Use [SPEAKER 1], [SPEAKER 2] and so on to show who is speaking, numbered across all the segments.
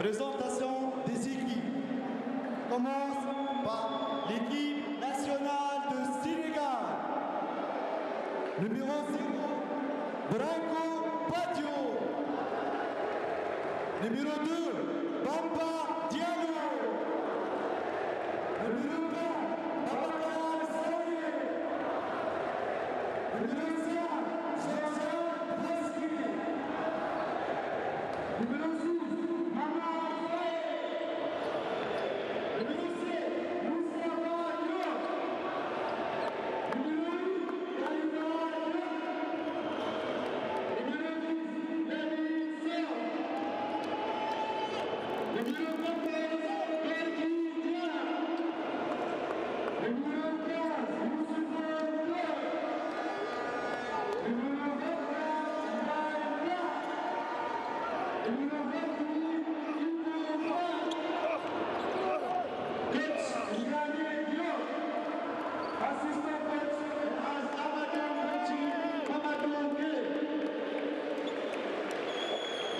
[SPEAKER 1] Présentation des équipes. On commence par l'équipe nationale de Sénégal. Numéro 0, Branco Padio. Numéro 2, Bamba Diallo. Numéro 4, Babacar Saye. Numéro 5, Jean-Jean Braski. Numéro 6,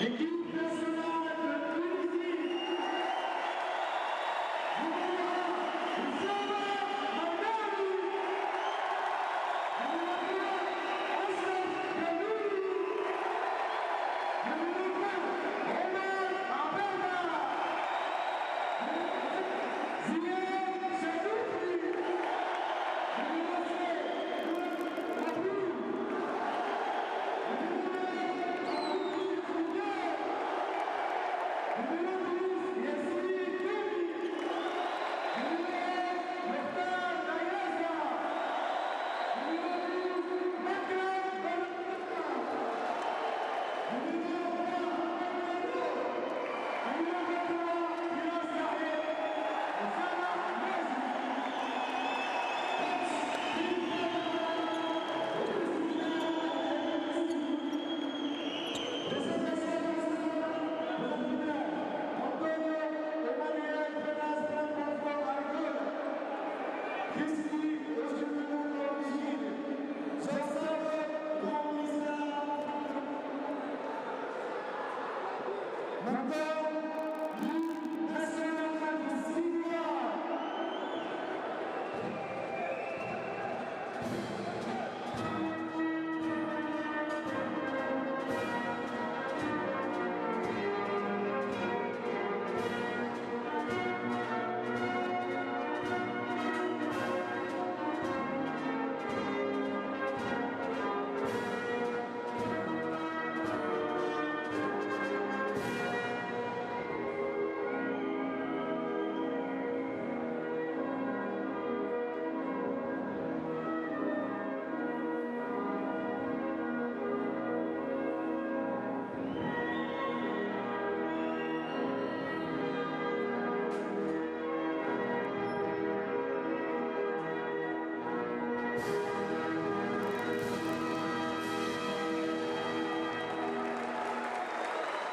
[SPEAKER 1] l'équipe nationale de Tunisie.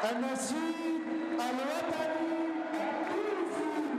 [SPEAKER 1] النشيد الوطني التونسي.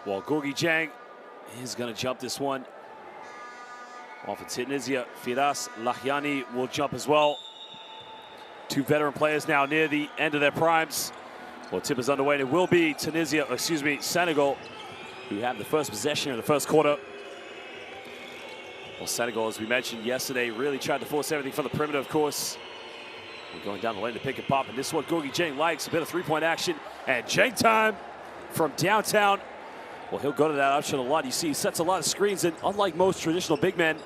[SPEAKER 2] Well, Gorgui Dieng is going to jump this one. Off of Tunisia, Firas Lahiani will jump as well. Two veteran players now near the end of their primes. Well, tip is underway, and it will be Senegal, who have the first possession in the first quarter. Well, Senegal, as we mentioned yesterday, really tried to force everything from the perimeter, of course. We're going down the lane to pick and pop, and this is what Gorgui Dieng likes, a bit of three-point action. And Dieng time from downtown. Well, he'll go to that option a lot. You see, he sets a lot of screens, and unlike most traditional big men,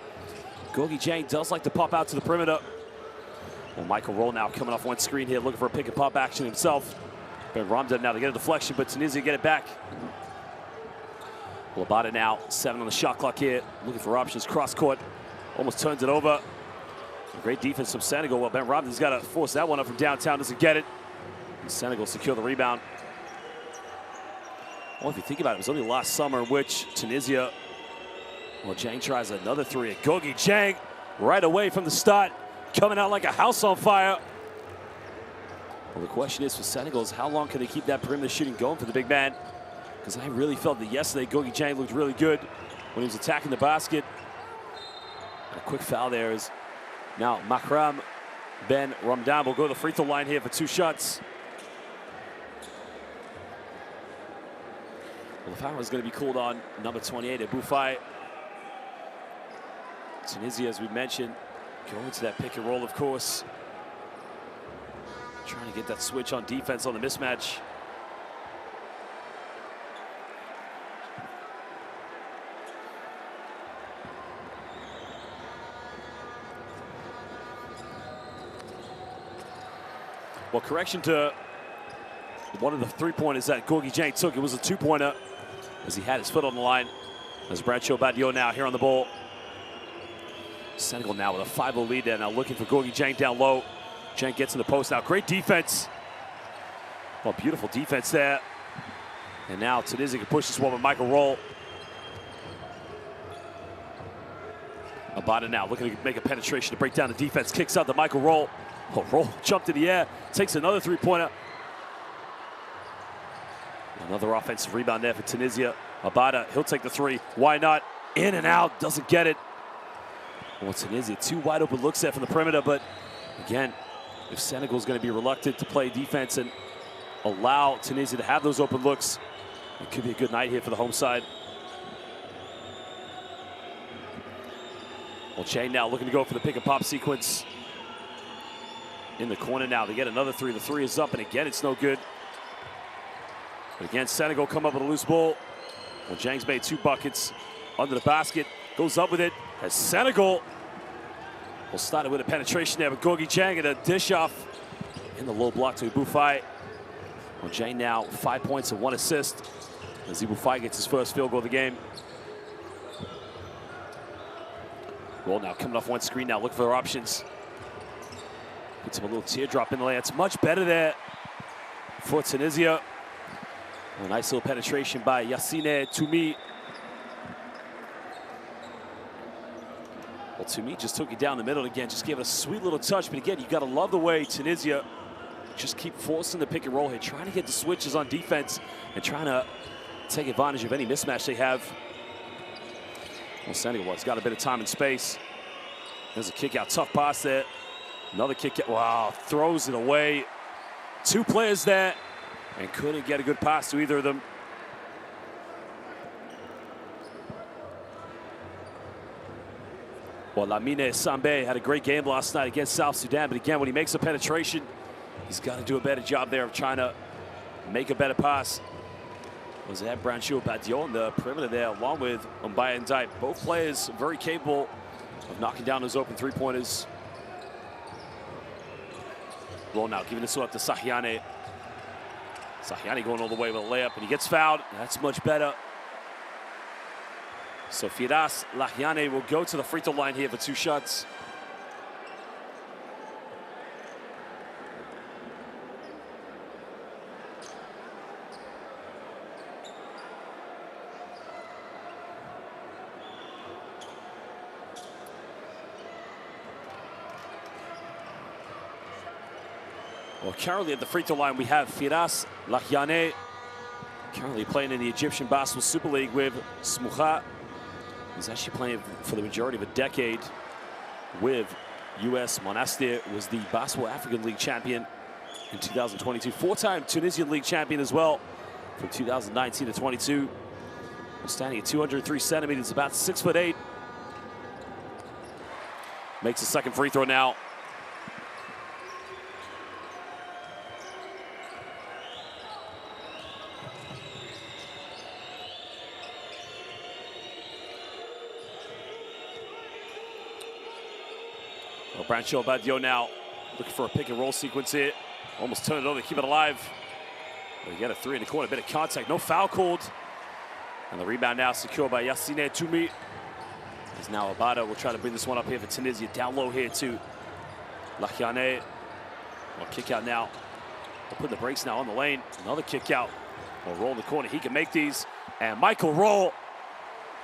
[SPEAKER 2] Gorgui Dieng does like to pop out to the perimeter. Well, Michael Roll now coming off one screen here, looking for a pick and pop action himself. Ben Ramdan now to get a deflection, but Tunisia get it back. Labata now, 7 on the shot clock here, looking for options, cross court, almost turns it over. Great defense from Senegal. Well, Ben Ramdan's got to force that one up from downtown, doesn't get it. And Senegal secure the rebound. Well, if you think about it, it was only last summer in which Tunisia, well, Dieng tries another three. Gorgui Dieng right away from the start, coming out like a house on fire. Well, the question is for Senegal is how long can they keep that perimeter shooting going for the big man? Because I really felt that yesterday Gorgui Dieng looked really good when he was attacking the basket. A quick foul there is now Makram Ben Ramdan will go to the free throw line here for 2 shots. Well, the foul is going to be called on number 28, Aboufai. Tunisia, as we mentioned, going to that pick and roll, of course. Trying to get that switch on defense on the mismatch. Well, correction to one of the three-pointers that Gorgui Dieng took. It was a two-pointer as he had his foot on the line. As Bradshaw Badio now here on the ball. Senegal now with a 5-0 lead there, now looking for Gorgui Dieng down low. Dieng gets in the post now. Great defense. Well, beautiful defense there. And now Tunisia can push this one with Michael Roll. Abada now looking to make a penetration to break down the defense. Kicks out to Michael Roll. Oh, Roll jumped in the air. Takes another three-pointer. Another offensive rebound there for Tunisia. Abada, he'll take the three. Why not? In and out, doesn't get it. Well, Tunisia, 2 wide open looks there from the perimeter, but again, if Senegal's going to be reluctant to play defense and allow Tunisia to have those open looks, it could be a good night here for the home side. Well, Chang now looking to go for the pick and pop sequence. In the corner now, they get another three. The three is up, and again, it's no good. But again, Senegal come up with a loose ball. Well, Zhang's made 2 buckets under the basket. Goes up with it as Senegal will start it with a penetration there with Gorgui Dieng and a dish off in the low block to Ibufai. Well, Dieng now 5 points and 1 assist as Ibufai gets his first field goal of the game. Roll now coming off one screen now, looking for their options. Puts him a little teardrop in the lane. It's much better there for Tunisia. A nice little penetration by Yassine Toumi. Well, Toumi just took it down the middle again, just gave it a sweet little touch. But again, you got to love the way Tunisia just keep forcing the pick and roll here, trying to get the switches on defense and trying to take advantage of any mismatch they have. Well, Senegal has got a bit of time and space. There's a kick out, tough pass there. Another kick out, wow, throws it away. 2 players there and couldn't get a good pass to either of them. Well, Lamine Sambe had a great game last night against South Sudan, but again, when he makes a penetration, he's got to do a better job there of trying to make a better pass. Was that Brancho Badiou on the perimeter there, along with Mbaya Ndiaye. Both players very capable of knocking down those open three-pointers. Roll now, giving this one up to Sahiane. Sahiane going all the way with a layup, and he gets fouled. That's much better. So Firas Lahiane will go to the free throw line here for 2 shots. Well, currently at the free throw line, we have Firas Lahiane, currently playing in the Egyptian Basketball Super League with Smoucha. He's actually playing for the majority of a decade with US Monastir, was the Basketball African League champion in 2022. 4-time Tunisian League champion as well from 2019 to 22. Standing at 203 centimeters, about 6'8". Makes the second free throw now. Well, Brancho Badiou now looking for a pick and roll sequence here. Almost turned it over to keep it alive. But you get a 3 in the corner, a bit of contact, no foul called. And the rebound now secured by Yassine Toumi. As now Abada will try to bring this one up here for Tunisia. Down low here to Lahiane. Well, kick out now. We'll put the brakes now on the lane. Another kick out. Well, roll in the corner. He can make these. And Michael Roll,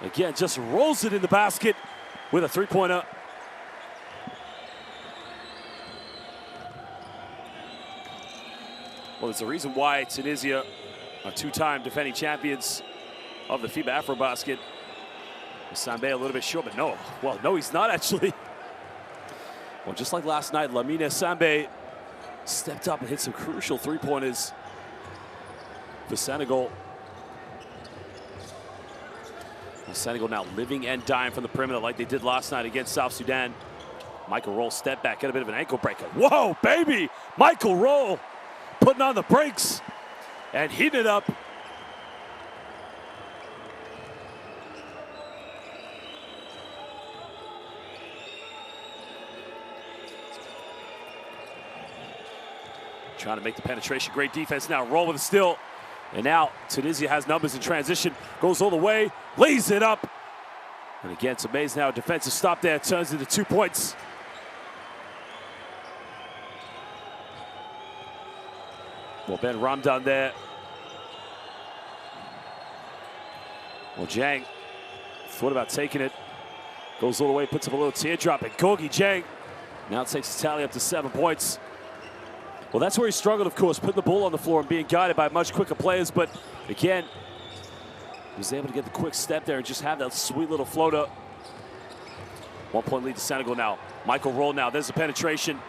[SPEAKER 2] again, just rolls it in the basket with a 3-pointer. Well, there's a reason why Tunisia are 2-time defending champions of the FIBA Afrobasket. Sambe a little bit short, but no. Well, no, he's not actually. Well, just like last night, Lamine Sambe stepped up and hit some crucial 3-pointers for Senegal. Well, Senegal now living and dying from the perimeter like they did last night against South Sudan. Michael Roll step back, get a bit of an ankle breaker. Whoa, baby! Michael Roll putting on the brakes and heating it up. Trying to make the penetration. Great defense now. Roll with a steal. And now Tunisia has numbers in transition. Goes all the way. Lays it up. And again, it's amazing how a defensive stop there turns into 2 points. Well, Ben Ramdan there. Well, Dieng thought about taking it. Goes all the way, puts up a little teardrop. And Gorgui Dieng now takes his tally up to 7 points. Well, that's where he struggled, of course, putting the ball on the floor and being guided by much quicker players. But again, he was able to get the quick step there and just have that sweet little floater. 1-point lead to Senegal now. Michael Roll now. There's a penetration.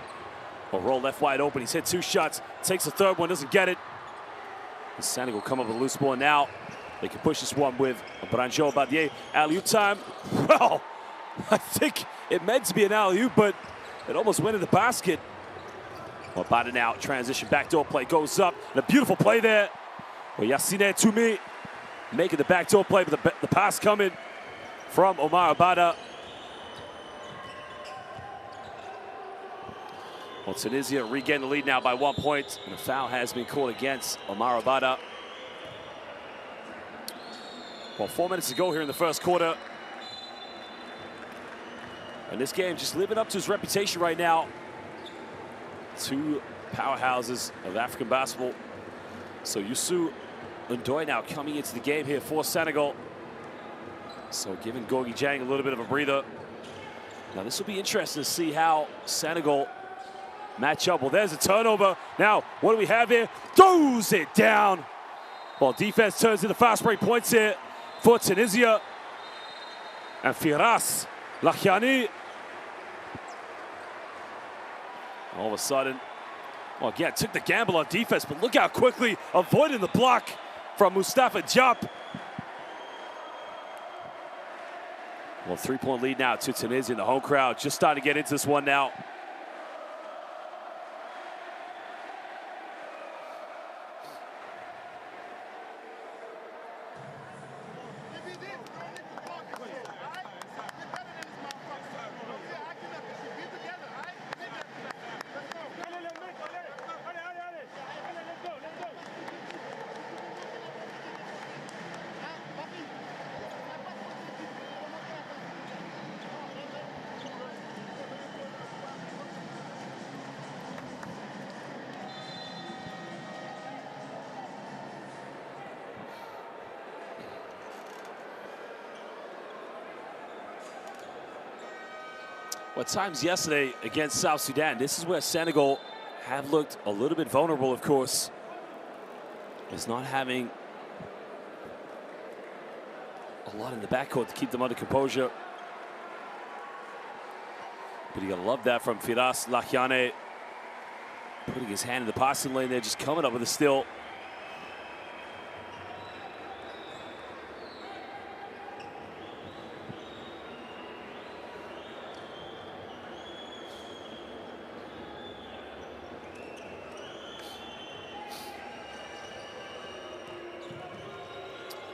[SPEAKER 2] Well, Roll left wide open. He's hit 2 shots. Takes the third one, doesn't get it. And Senegal come up with a loose ball now. They can push this one with Brancho Badiou. Alley-oop time. Well, I think It meant to be an alley-oop, but it almost went in the basket. Well, Bada now, transition, backdoor play goes up. And a beautiful play there. Well, Yassine Toumi making the backdoor play, but the pass coming from Omar Abada. Well, Tunisia regain the lead now by 1 point, and a foul has been called against Omar Abada. Well, 4 minutes to go here in the first quarter. And this game just living up to his reputation right now. Two powerhouses of African basketball. So Youssou Ndoye now coming into the game here for Senegal. So giving Gorgui Dieng a little bit of a breather. Now this will be interesting to see how Senegal match up. Well, there's a turnover. Now, what do we have here? Throws it down. Well, defense turns into fast break points here for Tunisia. And Firas Lakhani. All of a sudden, well, again, took the gamble on defense, but look how quickly avoiding the block from Mustafa Diop. Well, 3-point lead now to Tunisia. The home crowd just starting to get into this one now. Well, at times yesterday against South Sudan, this is where Senegal have looked a little bit vulnerable, of course. It's not having a lot in the backcourt to keep them under composure. But you gotta love that from Firas Lakhani. Putting his hand in the passing lane there, just coming up with a steal.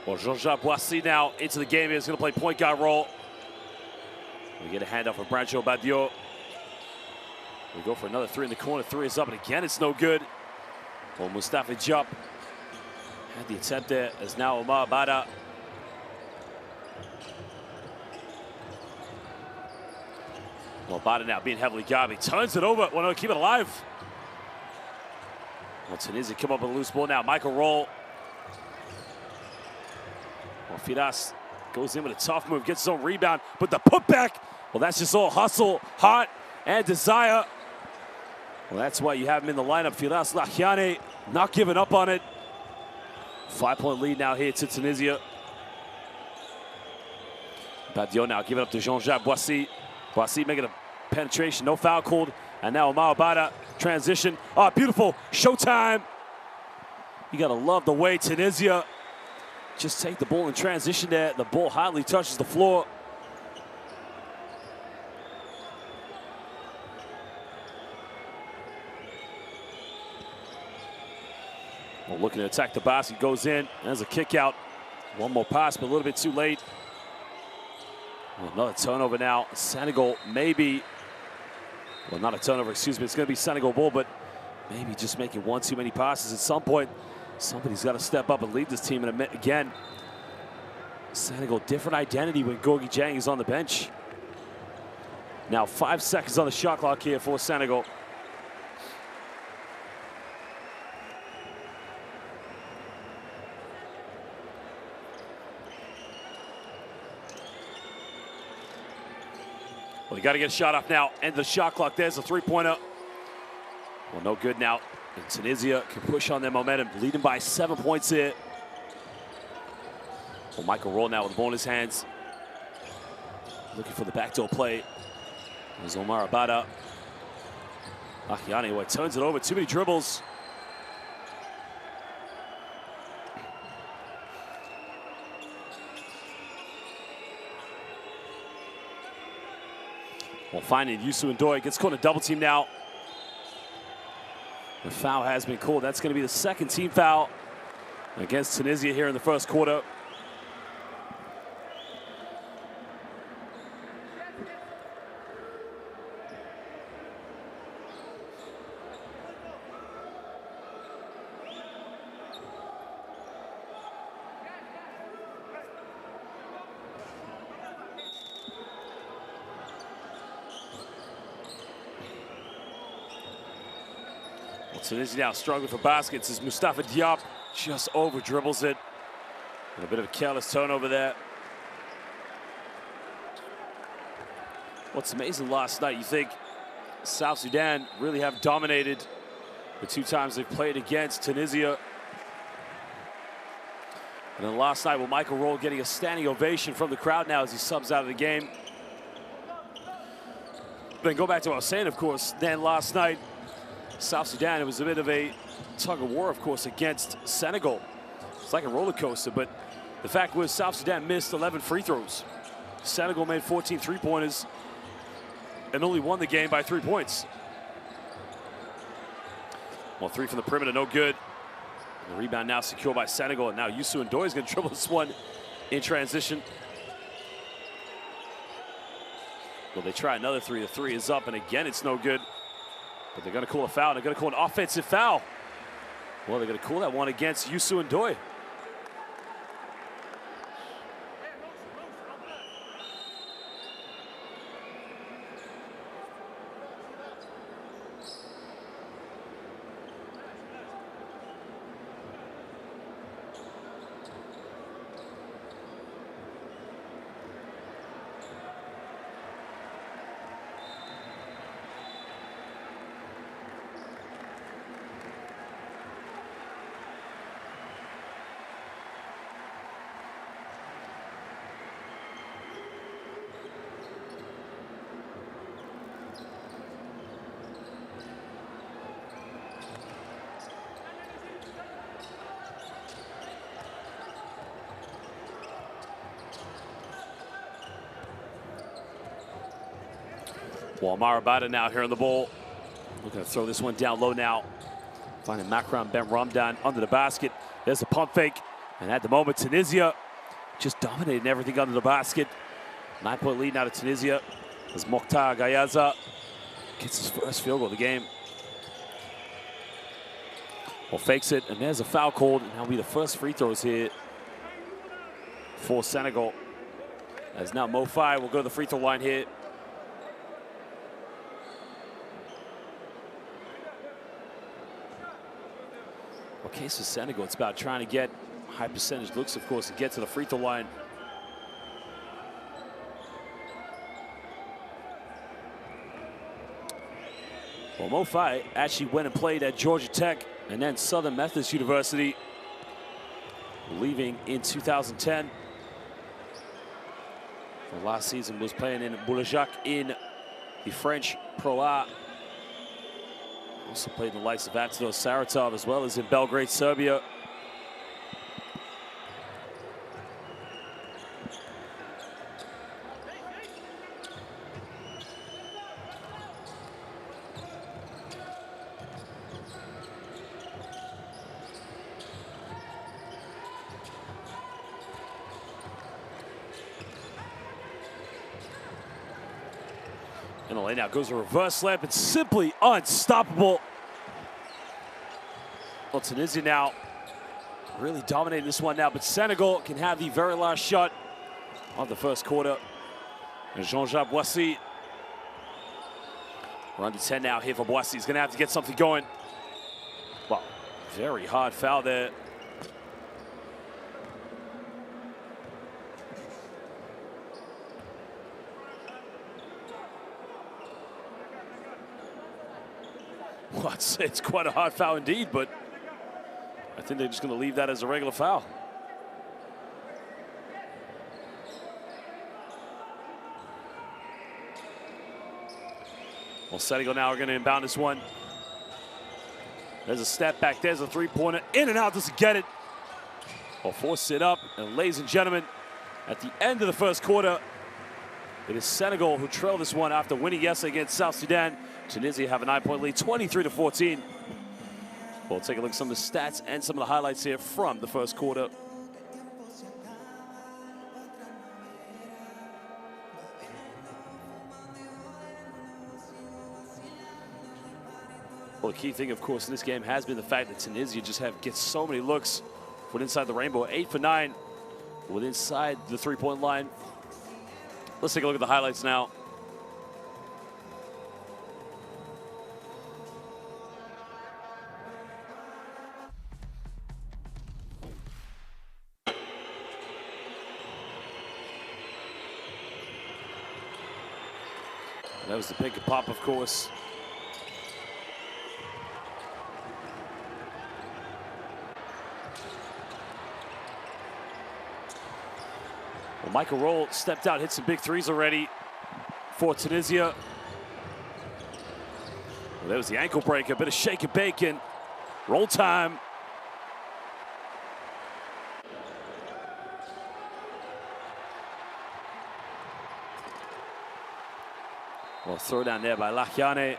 [SPEAKER 2] Well, Jean-Jacques Boissy now into the game. He's going to play point guard role. We get a handoff for Brancho Badiou. We go for another three in the corner. Three is up, and again, it's no good. Well, Mustafa Diop had the attempt there as now Omar Abada. Well, Abada now being heavily guarded. He turns it over. Want to keep it alive. Well, Tunisia come up with a loose ball now. Michael Roll. Well, Firas goes in with a tough move, gets his own rebound, but the putback, well, that's just all hustle, heart, and desire. Well, that's why you have him in the lineup. Firas Lakhani not giving up on it. 5-point lead now here to Tunisia. Badiou now giving up to Jean-Jacques Boissy. Boissy making a penetration, no foul called. And now Omar Abada, transition. Oh, beautiful, showtime. You gotta love the way Tunisia just take the ball in transition there. The ball hardly touches the floor. Well, looking to attack the basket, goes in. There's a kick out. One more pass, but a little bit too late. Well, another turnover now. Senegal maybe, well, not a turnover, excuse me. It's going to be Senegal ball, but maybe just making one too many passes at some point. Somebody's got to step up and lead this team. And again, Senegal, different identity when Gorgui Dieng is on the bench. Now 5 seconds on the shot clock here for Senegal. Well, you got to get a shot off now. End the shot clock. There's a three-pointer. Well, no good now. And Tunisia can push on their momentum, leading by 7 points here. Well, Michael Roll now with the ball in his hands. Looking for the backdoor play. There's Omar Abada. Lakhani, well, turns it over. Too many dribbles. Well, finding Youssou N'Doye gets caught in a double team now. The foul has been called. That's going to be the second team foul against Tunisia here in the first quarter. Tunisia now struggling for baskets as Mustafa Diop just over dribbles it. And a bit of a careless turnover there. What's amazing last night, you think South Sudan really have dominated the 2 times they've played against Tunisia. And then last night, Michael Roll getting a standing ovation from the crowd now as he subs out of the game. Then go back to what I was saying, of course, then last night, South Sudan, it was a bit of a tug of war, of course, against Senegal. It's like a roller coaster, but the fact was South Sudan missed 11 free throws. Senegal made 14 three-pointers and only won the game by 3 points. Well, 3 from the perimeter, no good. The rebound now secured by Senegal, and now Youssou N'Doye is going to dribble this one in transition. Well, they try another 3. The 3 is up, and again, it's no good. But they're going to call a foul. They're going to call an offensive foul. Well, they're going to call that one against Youssou N'Doye. Well, Marabada now here on the ball. Looking to throw this one down low now. Finding Makram Ben Ramdan under the basket. There's a pump fake. And at the moment, Tunisia just dominating everything under the basket. 9-point lead now to Tunisia as Mokhtar Gayaza gets his first field goal of the game. Well, fakes it, and there's a foul called. And that'll be the first free throws here for Senegal. As now Mo-Fai will go to the free throw line here. Case for Senegal, it's about trying to get high percentage looks, of course, and get to the free throw line. Well, Mo-Fai actually went and played at Georgia Tech and then Southern Methodist University, leaving in 2010. The last season was playing in Boulajac in the French Pro A. Also played in the likes of Vatino Saratov as well as in Belgrade, Serbia. In the lane now goes a reverse slam. It's simply unstoppable. Well, Tunisia now really dominating this one now, but Senegal can have the very last shot of the first quarter. And Jean-Jacques Boissy. We're under 10 now here for Boissy. He's going to have to get something going. Wow, very hard foul there. Well, it's quite a hard foul indeed, but I think they're just going to leave that as a regular foul. Well, Senegal now are going to inbound this one. There's a step back. There's a three-pointer. In and out, doesn't get it. Well, force it up. And ladies and gentlemen, at the end of the first quarter, It is Senegal who trail this one after winning yesterday against South Sudan. Tunisia have a 9-point lead, 23-14. We'll take a look at some of the stats and some of the highlights here from the first quarter. Well, the key thing, of course, in this game has been the fact that Tunisia just gets so many looks with inside the rainbow. 8 for 9 with inside the three-point line. Let's take a look at the highlights now. And that was the pick and pop, of course. Well, Michael Roll stepped out, hit some big threes already for Tunisia. Well, there was the ankle breaker, a bit of shake and bake and roll time. Well, throw down there by Lachiane.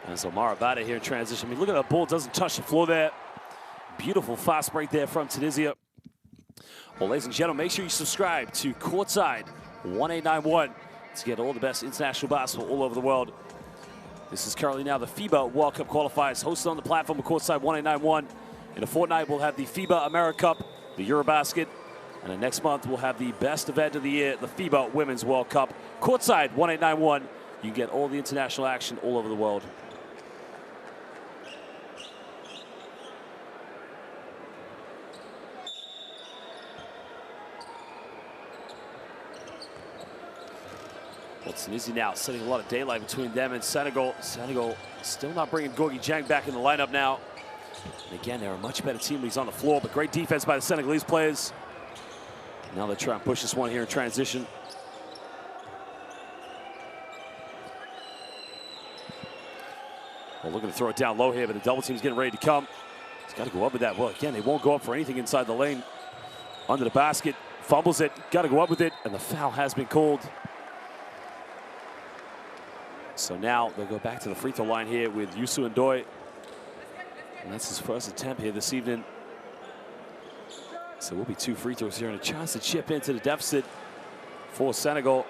[SPEAKER 2] And so Mara Bada here in transition. I mean, look at that ball, doesn't touch the floor there. Beautiful fast break there from Tunisia. Well, ladies and gentlemen, make sure you subscribe to Courtside 1891 to get all the best international basketball all over the world. This is currently now the FIBA World Cup qualifiers hosted on the platform of Courtside 1891. In a fortnight, we'll have the FIBA America Cup, the Eurobasket, and then next month we'll have the best event of the year, the FIBA Women's World Cup. Courtside 1891, you get all the international action all over the world. Well, Tunisia now setting a lot of daylight between them and Senegal. Senegal still not bringing Gorgui Dieng back in the lineup now. And again, they're a much better team when he's on the floor, but great defense by the Senegalese players. Now they try and push this one here in transition. Well, looking to throw it down low here, but the double team's getting ready to come. He's got to go up with that. Well, again, they won't go up for anything inside the lane. Under the basket, fumbles it, got to go up with it, and the foul has been called. So now they'll go back to the free throw line here with Youssou N'Doye. And that's his first attempt here this evening. So we'll be 2 free throws here and a chance to chip into the deficit for Senegal.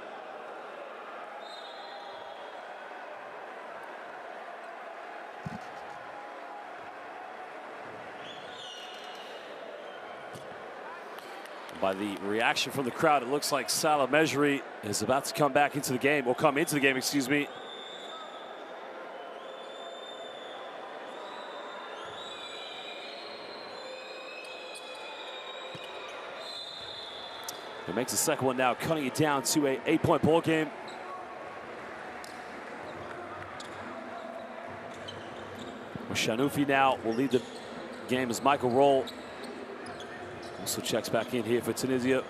[SPEAKER 2] By the reaction from the crowd, it looks like Salah Mejri is about to come back into the game, or come into the game, excuse me. He makes the second one now, cutting it down to a 8-point ball game. Shanufi now will lead the game as Michael Roll also checks back in here for Tunisia.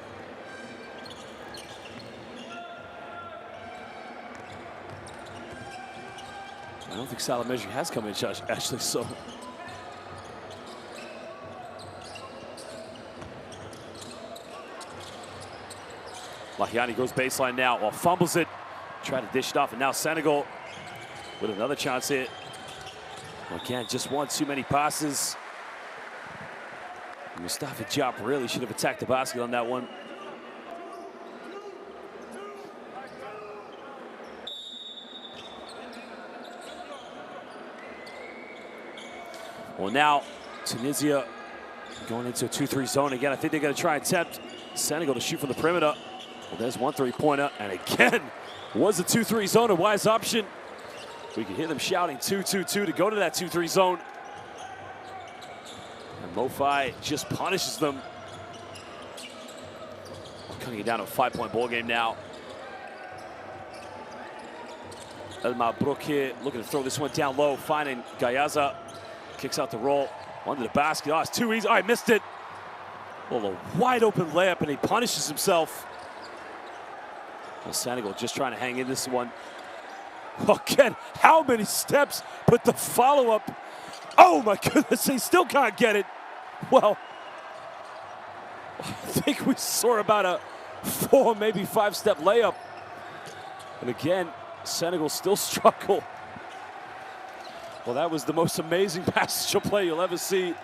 [SPEAKER 2] I don't think Salah Mejri has come in, actually, so. Lahiani goes baseline now, while fumbles it, try to dish it off, and now Senegal with another chance here. Again, just one too many passes. Mustafa Diop really should have attacked the basket on that one. Well, now Tunisia going into a 2-3 zone again. I think they're going to try and tempt Senegal to shoot from the perimeter. Well, there's one 3-pointer, and again, was a 2-3 zone a wise option? We can hear them shouting 2-2-2 to go to that 2-3 zone. And Mofi just punishes them. Cutting it down to a 5-point ball game now. El Mabrouk here looking to throw this one down low, finding Gayaza. Kicks out the roll under the basket. Oh, it's too easy. Oh, I missed it. Well, a wide open layup, and he punishes himself. Well, Senegal just trying to hang in this one. Again, how many steps? But the follow-up, oh my goodness, he still can't get it. Well, I think we saw about a 4, maybe 5-step layup. And again, Senegal still struggle. Well, that was the most amazing passage of play you'll ever see.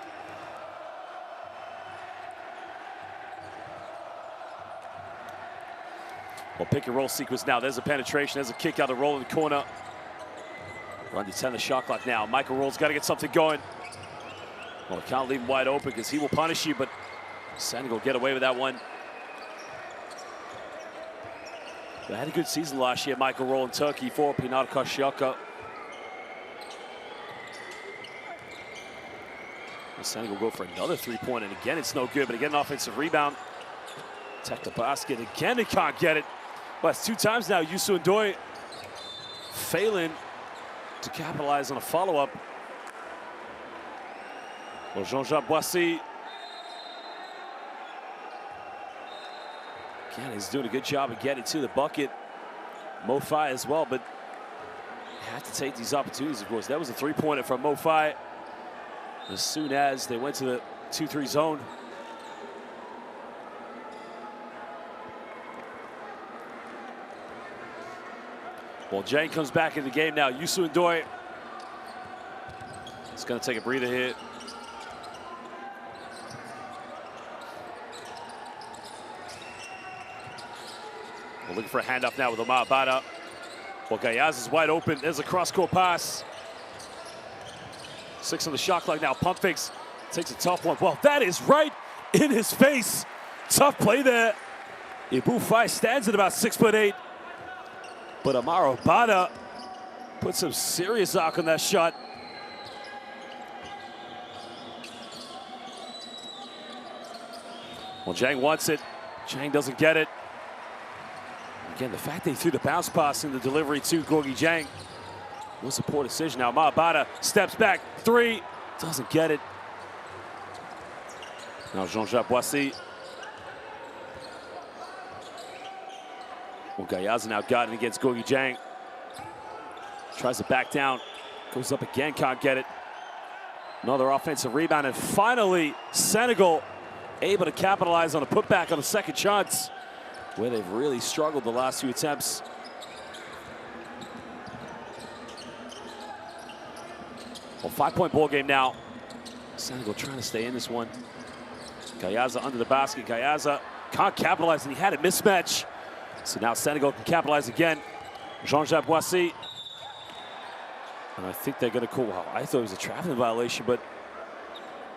[SPEAKER 2] Well, pick and roll sequence now. There's a penetration, there's a kick out the roll in the corner. We're under 10 the shot clock now. Michael Roll's got to get something going. Well, can't leave him wide open because he will punish you, but Senegal get away with that one. They had a good season last year, Michael Roll in Turkey for Pinar Karşıyaka. Senegal go for another three-point, and again it's no good, but again an offensive rebound. Attack the basket, again they can't get it. Well, it's 2 times now, Youssou N'Doye failing to capitalize on a follow-up. Well, Jean-Jacques Boissy, again, he's doing a good job of getting to the bucket. Mo-Fi as well, but you have to take these opportunities, of course. That was a three-pointer from Mo-Fi as soon as they went to the 2-3 zone. Well, Jane comes back in the game now. Youssou N'Doye is going to take a breather here. We're looking for a handoff now with Omar Bada. Well, Gayaz is wide open. There's a cross-court pass. 6 on the shot clock now. Pump fakes. Takes a tough one. Well, that is right in his face. Tough play there. Ibou Faye stands at about 6'8". But Amaro Bada put some serious arc on that shot. Well, Jang wants it. Jang doesn't get it. Again, the fact they threw the bounce pass in the delivery to Gorgui Dieng was a poor decision. Now Amaro Bada steps back, 3, doesn't get it. Now Jean-Jacques Boissy. Well, Gayaz now got it against Gorgui Dieng. Tries to back down, goes up again, can't get it. Another offensive rebound, and finally Senegal able to capitalize on a putback on the second chance, where they've really struggled the last few attempts. Well, 5-point ball game now. Senegal trying to stay in this one. Gayaza under the basket. Gayaza can't capitalize, and he had a mismatch. So now Senegal can capitalize again. Jean-Jacques Boissy. And I think they're going to call, well, I thought it was a traveling violation, but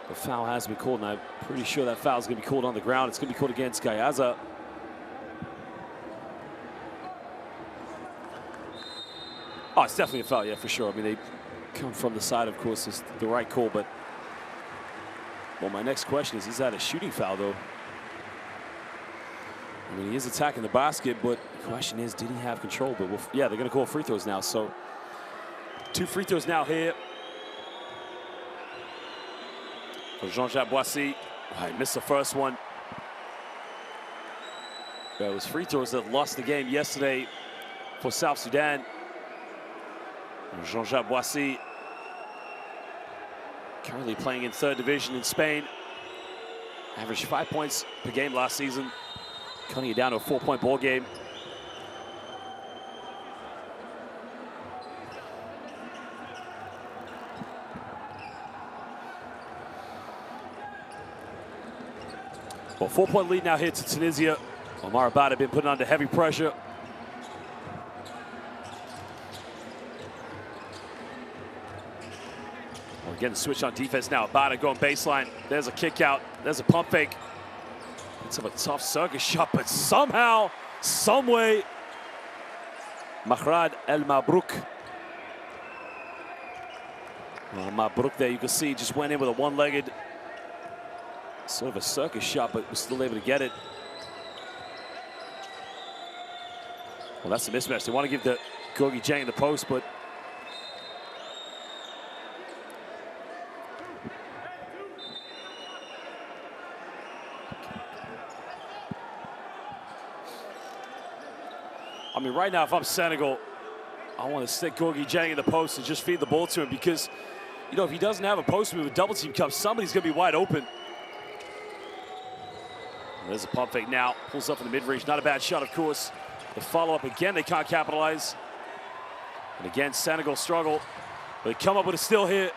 [SPEAKER 2] the foul has been called, and I'm pretty sure that foul is going to be called on the ground. It's going to be called against Gayaza. Oh, it's definitely a foul, yeah, for sure. I mean, they come from the side, of course, is the right call, but well, my next question is that a shooting foul, though? I mean, he is attacking the basket, but the question is, did he have control? But yeah, they're going to call free throws now. So 2 free throws now here for Jean-Jacques Boissy. Oh, he missed the first one. It was free throws that lost the game yesterday for South Sudan. Jean-Jacques Boissy, currently playing in 3rd division in Spain. Averaged 5 points per game last season, cutting it down to a 4-point ball game. Well, 4-point lead now here to Tunisia. Omar Bada been put under heavy pressure. Well, again, switch on defense now. Bada going baseline. There's a kick out. There's a pump fake. It's a tough circus shot, but somehow, some way, Mahrad El Mabrouk. Well, Mabrouk there, you can see, just went in with a one-legged, sort of a circus shot, but was still able to get it. Well, that's a mismatch. They want to give the Gorgui Dieng the post, but I mean, right now, if I'm Senegal, I want to stick Gorgui Dieng in the post and just feed the ball to him because, you know, if he doesn't have a post move, a double team comes, somebody's going to be wide open. There's a pump fake now. Pulls up in the mid-range. Not a bad shot, of course. The follow-up again, they can't capitalize. And again, Senegal struggle. But they come up with a steal here.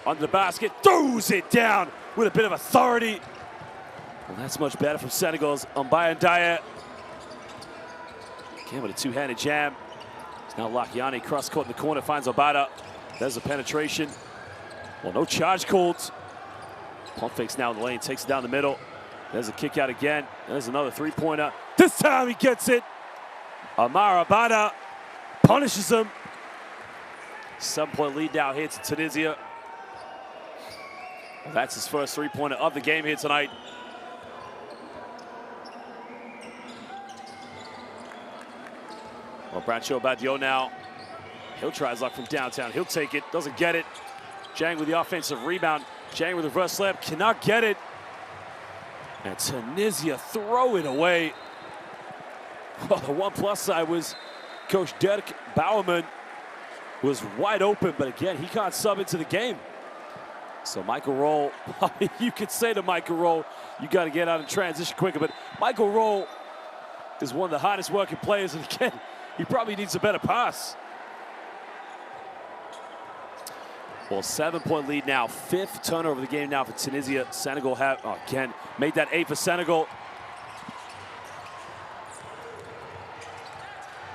[SPEAKER 2] Under the basket, throws it down with a bit of authority. Well, that's much better from Senegal's Mbaya Ndiaye. Again with a two-handed jam. It's now Lakiani cross-court in the corner, finds Obata. There's a penetration. Well, no charge called. Pump fakes now in the lane, takes it down the middle. There's a kick out again. There's another three-pointer. This time he gets it. Amara Obata punishes him. 7-point lead now here to Tunisia. Well, that's his first three-pointer of the game here tonight. Well, Brancho Badio now. He'll try his luck from downtown. He'll take it, doesn't get it. Dieng with the offensive rebound. Dieng with the reverse layup, cannot get it. And Tunisia throw it away. Well, the one plus side was Coach Dirk Bouwman was wide open, but again, he can't sub into the game. So Michael Roll, you could say to Michael Roll, you got to get out of transition quicker, but Michael Roll is one of the hardest working players, and again, he probably needs a better pass. Well, 7-point lead now, 5th turnover of the game now for Tunisia. Senegal have, again, made that 8 for Senegal.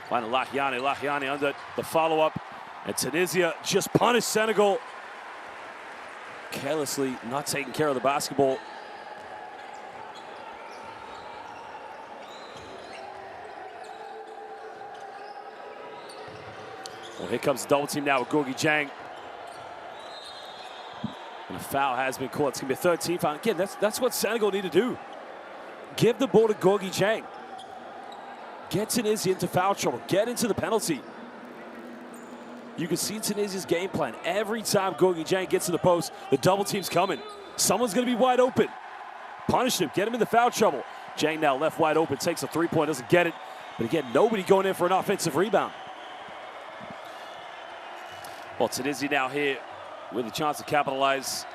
[SPEAKER 2] Finding Lakiani under the follow-up. And Tunisia just punished Senegal. Carelessly not taking care of the basketball. Well, here comes the double team now with Gorgui Dieng. And a foul has been called. It's going to be a 13th foul. Again, that's what Senegal need to do. Give the ball to Gorgui Dieng. Get Tunisia into foul trouble. Get into the penalty. You can see Tunisia's game plan. Every time Gorgui Dieng gets to the post, the double team's coming. Someone's going to be wide open. Punish him. Get him in the foul trouble. Dieng now left wide open. Takes a three-point. Doesn't get it. But again, nobody going in for an offensive rebound. Well, Tunisia now here with a chance to capitalize.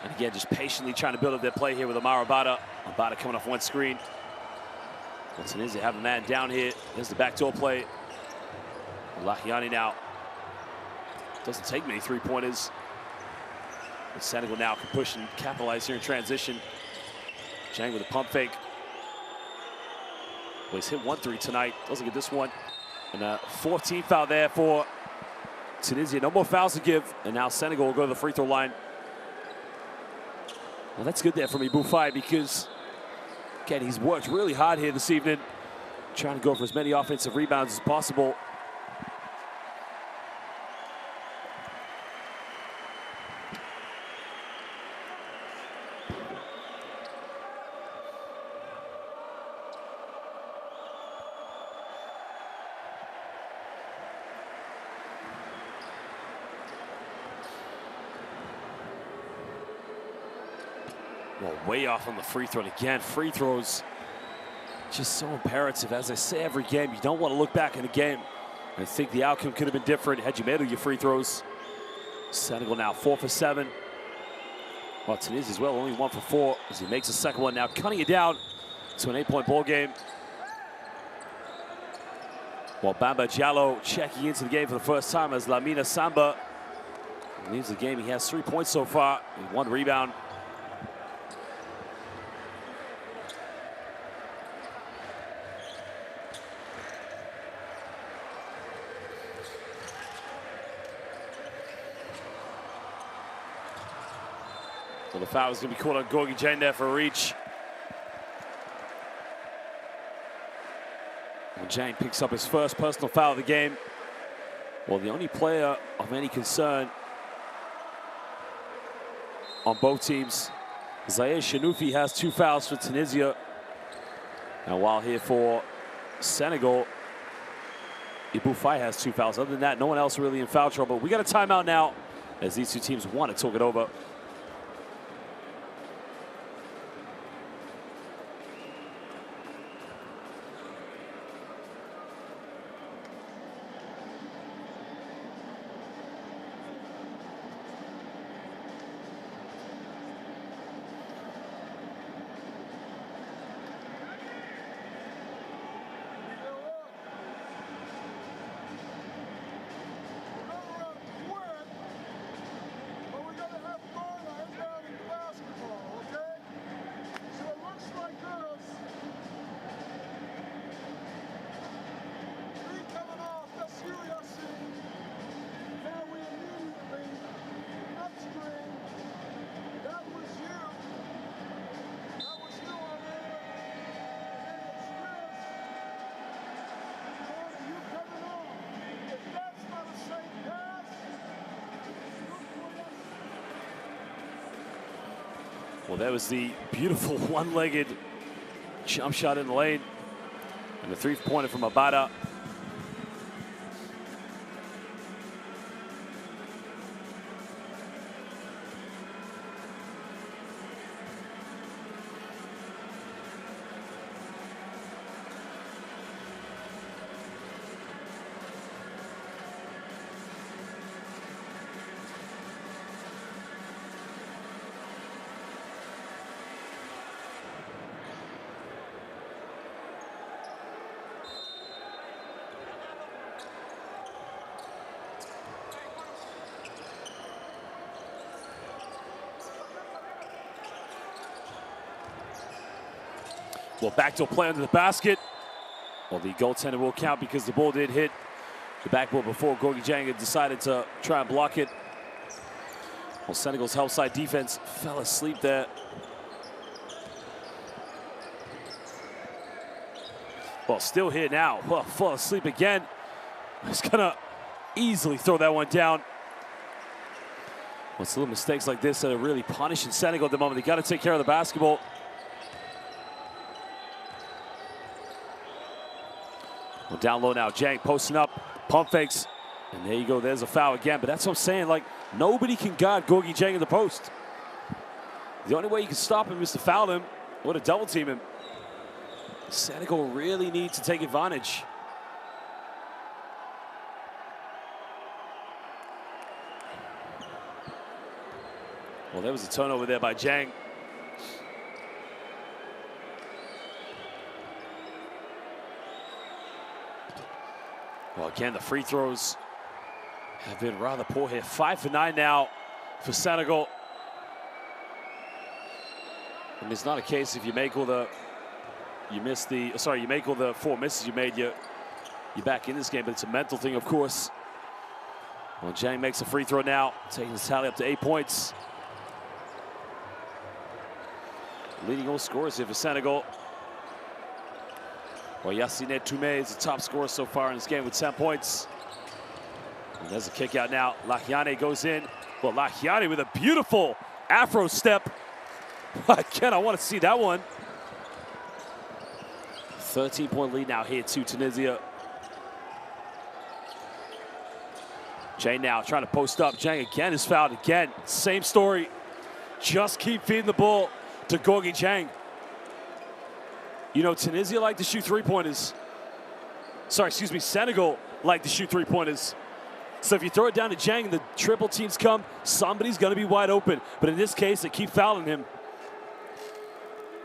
[SPEAKER 2] And again, just patiently trying to build up their play here with Amara Obata. Obata coming off one screen. Well, Tunisia have a man down here. There's the backdoor play. Lakiani now doesn't take many three-pointers. But Senegal now can push and capitalize here in transition. Dieng with a pump fake. Well, he's hit 1-3 tonight. Doesn't get this one. And a 14th foul there for Tunisia. No more fouls to give. And now Senegal will go to the free throw line. Well, that's good there from Ibufai because, again, he's worked really hard here this evening, trying to go for as many offensive rebounds as possible. Well, way off on the free throw. And again, free throws just so imperative. As I say every game, you don't want to look back in the game and think the outcome could have been different had you made all your free throws. Senegal now 4 for 7. Well, Tunisia as well, only 1 for 4 as he makes the second one now, cutting it down to an 8-point ball game. Well, Bamba Diallo checking into the game for the first time as Lamina Samba leaves the game. He has 3 points so far and 1 rebound. So the foul is going to be called on Gorgui Dieng there for a reach. And Dieng picks up his first personal foul of the game. Well, the only player of any concern on both teams, Zaire Chenoufi, has 2 fouls for Tunisia. And while here for Senegal, Ibufai has 2 fouls. Other than that, no one else really in foul trouble. We got a timeout now as these two teams want to talk it over. Well, that was the beautiful one-legged jump shot in the lane. And the three-pointer from Abada. Well, backdoor play under the basket. Well, the goaltender will count because the ball did hit the backboard before Gorgui Dieng had decided to try and block it. Well, Senegal's help side defense fell asleep there. Well, still here now. Well, fall asleep again. He's gonna easily throw that one down. Well, it's little mistakes like this that are really punishing Senegal at the moment. They got to take care of the basketball. Well, down low now, Dieng posting up, pump fakes, and there you go, there's a foul again. But that's what I'm saying, like, nobody can guard Gorgui Dieng in the post. The only way you can stop him is to foul him or to double team him. Senegal really need to take advantage. Well, there was a turnover there by Dieng. Well, again, the free throws have been rather poor here. 5 for 9 now for Senegal. And it's not a case if you make all the, you make all the 4 misses you made, you're back in this game, but it's a mental thing, of course. Well, Dieng makes a free throw now, taking the tally up to 8 points. Leading all scorers here for Senegal. Well, Yassine Toumé is the top scorer so far in this game with 10 points. And there's a kick out now. Lahiane goes in. Well, Lahiane with a beautiful Afro step. Again, I want to see that one. 13-point lead now here to Tunisia. Dieng now trying to post up. Dieng again is fouled again. Same story. Just keep feeding the ball to Gorgui Dieng. You know, Tunisia like to shoot three-pointers. Sorry, excuse me, Senegal like to shoot three-pointers. So if you throw it down to Dieng and the triple teams come, somebody's going to be wide open. But in this case, they keep fouling him.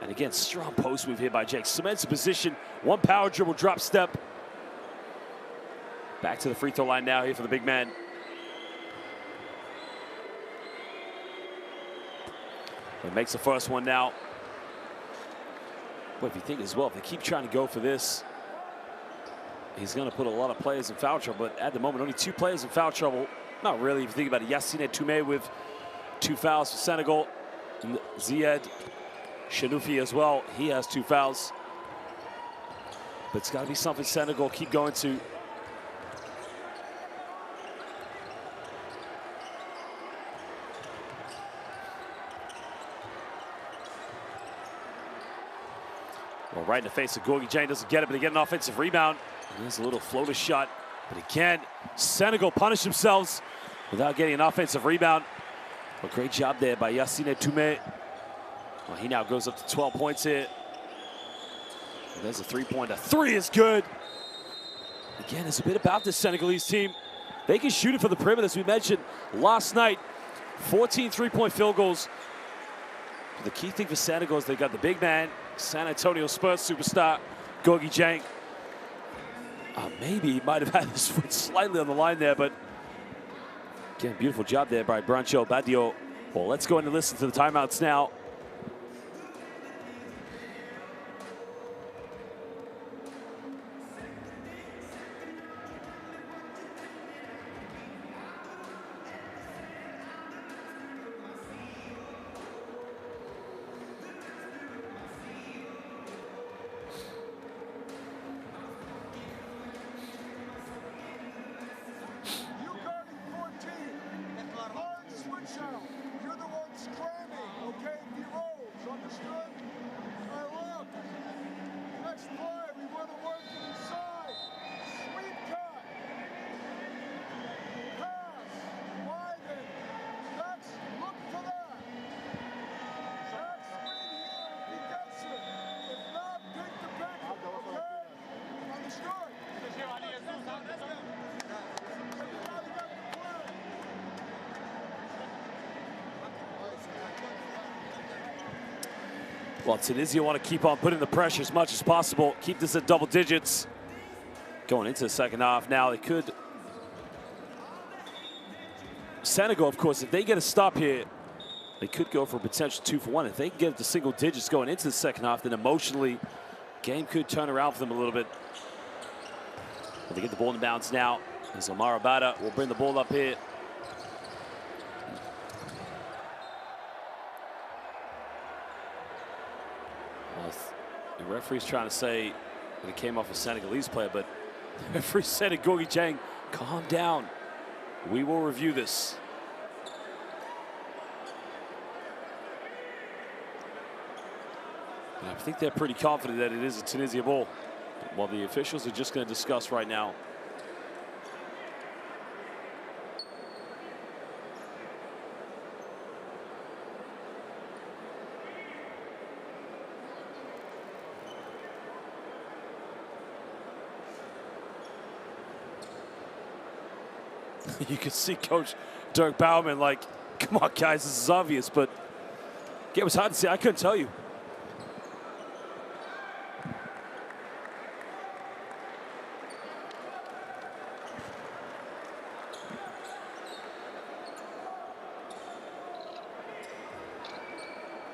[SPEAKER 2] And again, strong post move here by Dieng. Cements a position, one power dribble, drop step. Back to the free throw line now here for the big man. He makes the first one now. But if you think as well, if they keep trying to go for this, he's going to put a lot of players in foul trouble. But at the moment, only 2 players in foul trouble. Not really, if you think about it. Yassine Toumé with 2 fouls for Senegal. And Ziad Chenoufi as well. He has 2 fouls. But it's got to be something Senegal keep going to. Well, right in the face of Gorgui Dieng, doesn't get it, but they get an offensive rebound. And there's a little floater shot. But again, Senegal punish themselves without getting an offensive rebound. Well, great job there by Yassine Toumé. Well, he now goes up to 12 points here. And there's a three-pointer. 3 is good. Again, it's a bit about this Senegalese team. They can shoot it from the perimeter, as we mentioned last night. 14 three-point field goals. But the key thing for Senegal is they got the big man, San Antonio Spurs superstar, Gorgui Dieng. Maybe he might have had his foot slightly on the line there, but again, beautiful job there by Brancho Badio. Well, let's go in and listen to the timeouts now.
[SPEAKER 1] You're the one screaming, okay?
[SPEAKER 2] Well, Tunisia want to keep on putting the pressure as much as possible, keep this at double digits. Going into the second half now, they could. Senegal, of course, if they get a stop here, they could go for a potential 2-for-1. If they can get it to single digits going into the second half, then emotionally, game could turn around for them a little bit. Well, they get the ball in bounds now. As Omar Abada will bring the ball up here. Well, the referee's trying to say that it came off a Senegalese player, but the referee said to Gorgui Dieng, calm down. We will review this. And I think they're pretty confident that it is a Tunisia ball. Well, the officials are just going to discuss right now. You can see Coach Dirk Baumann like, come on, guys, this is obvious, but it was hard to see. I couldn't tell you.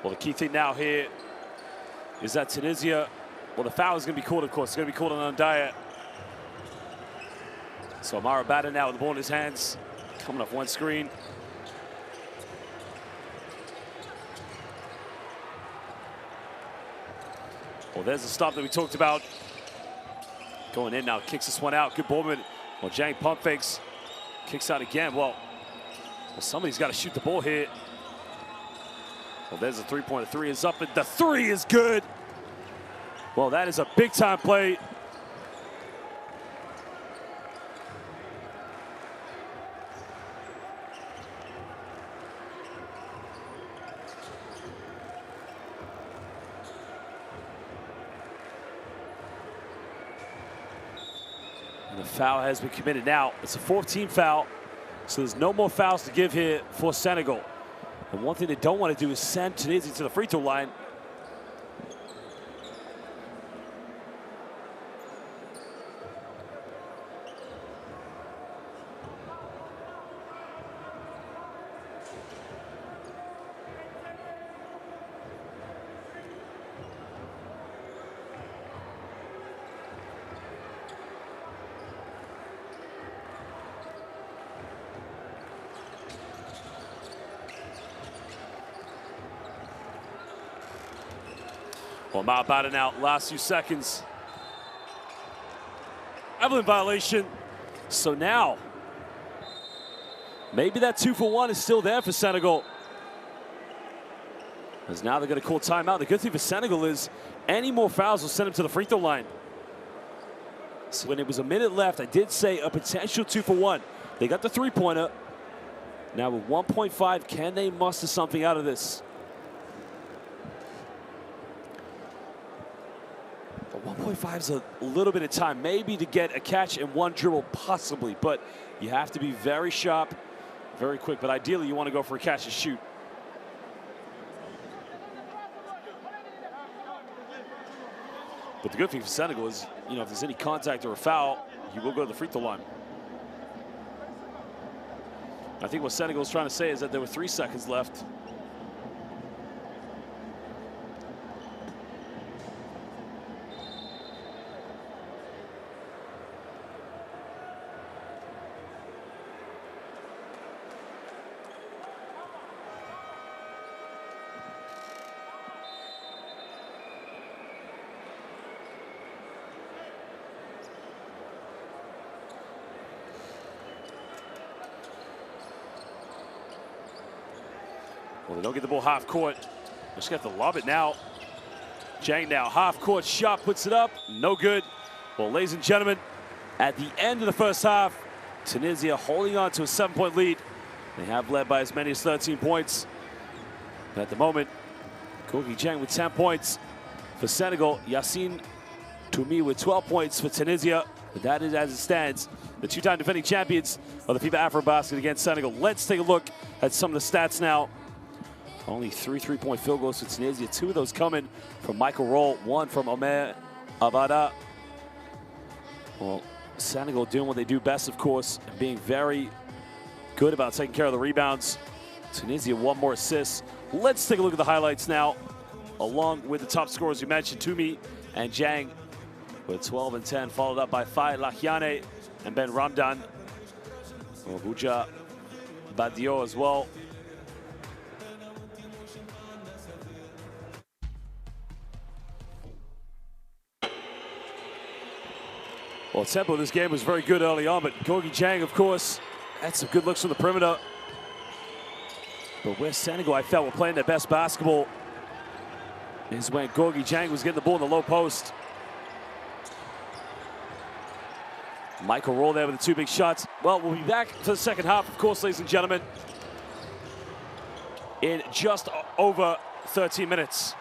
[SPEAKER 2] Well, the key thing now here is that Tunisia, well, the foul is going to be called, of course. It's going to be called on Andaya. So Omar Abada now with the ball in his hands, coming off one screen. Well, there's the stop that we talked about. Going in now, kicks this one out. Good ball movement. Well, Dieng pump fakes, kicks out again. Well, somebody's got to shoot the ball here. Well, there's a three-pointer. Three is up, and the three is good. Well, that is a big-time play. And the foul has been committed now. It's a 14 foul, so there's no more fouls to give here for Senegal. And one thing they don't want to do is send Tunisia to the free throw line. Well, Omar Abada now, last few seconds. Evelyn violation. So now, maybe that 2-for-1 is still there for Senegal. Because now they're going to call timeout. The good thing for Senegal is any more fouls will send them to the free throw line. So when it was a minute left, I did say a potential 2-for-1. They got the three-pointer. Now with 1.5, can they muster something out of this? 1.5 is a little bit of time, maybe to get a catch in one dribble, possibly, but you have to be very sharp, very quick, but ideally you want to go for a catch and shoot. But the good thing for Senegal is, you know, if there's any contact or a foul, you will go to the free throw line. I think what Senegal is trying to say is that there were 3 seconds left. Well, they don't get the ball half court. Just got to lob it now. Dieng now, half court shot, puts it up, no good. Well, ladies and gentlemen, at the end of the first half, Tunisia holding on to a 7-point lead. They have led by as many as 13 points. But at the moment, Gorgui Dieng with 10 points for Senegal. Yassine Toumi with 12 points for Tunisia. But that is as it stands. The two-time defending champions of the FIBA AfroBasket against Senegal. Let's take a look at some of the stats now Only 3 3-point field goals for Tunisia. 2 of those coming from Michael Roll, 1 from Omer Abada. Well, Senegal doing what they do best, of course, and being very good about taking care of the rebounds. Tunisia, 1 more assist. Let's take a look at the highlights now, along with the top scorers you mentioned, Toumi and Jang with 12 and 10, followed up by Faye Lahiane and Ben Ramdan. Buja Badio as well. Well, tempo of this game was very good early on, but Gorgui Dieng, of course, had some good looks from the perimeter. But where Senegal, I felt, were playing their best basketball is when Gorgui Dieng was getting the ball in the low post. Michael Roll there with the 2 big shots. Well, we'll be back for the second half, of course, ladies and gentlemen, in just over 13 minutes.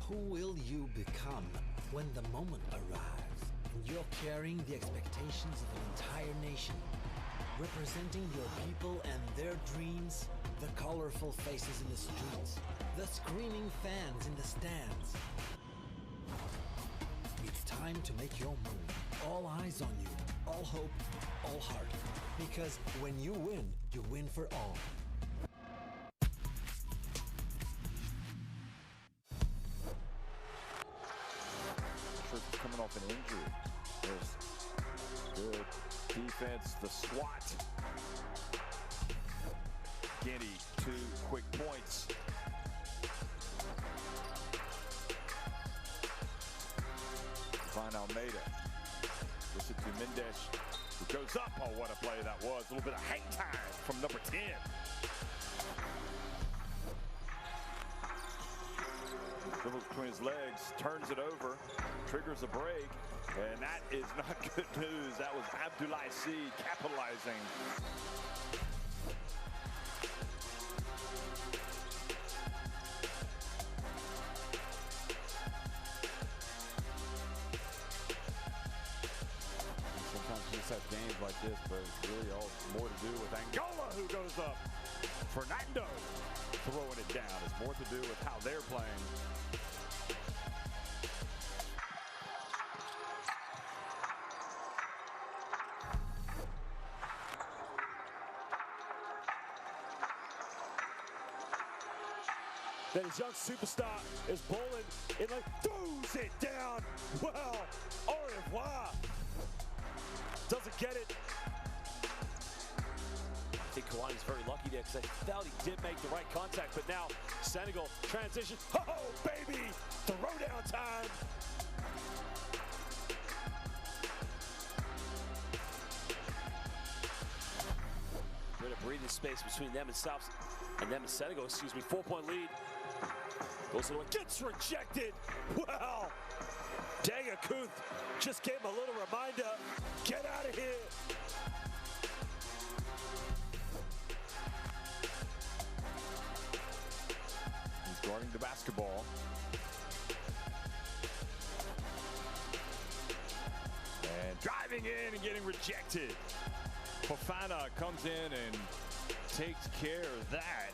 [SPEAKER 3] Who will you become when the moment arrives and you're carrying the expectations of an entire nation, representing your people and their dreams, the colorful faces in the streets, the screaming fans in the stands? It's time to make your move. All eyes on you, all hope, all heart. Because when you win for all.
[SPEAKER 4] Coming off an injury. There's good defense, the swat. Guinea, 2 quick points. Find Almeida. Listen to Mendes, who goes up. Oh, what a play that was. A little bit of hang time from number 10. Dribbles between his legs, turns it over, triggers a break, and that is not good news. That was Abdoulaye C capitalizing. Sometimes you just have games like this, but it's really all more to do with Angola, who goes up. Fernando throwing it down. It's more to do with how they're playing.
[SPEAKER 2] that his young superstar is bowling and like throws it down. Well, au revoir. Doesn't get it. I think Kawani's very lucky there because I felt he did make the right contact, but now Senegal transition. Oh, baby! Throwdown time! Bit of breathing space between them and Senegal, excuse me. 4-point lead. Goes to the one, gets rejected. Well, Dagakuth just gave him a little reminder. Get out of here.
[SPEAKER 4] He's guarding the basketball. And driving in and getting rejected. Fofana comes in and takes care of that.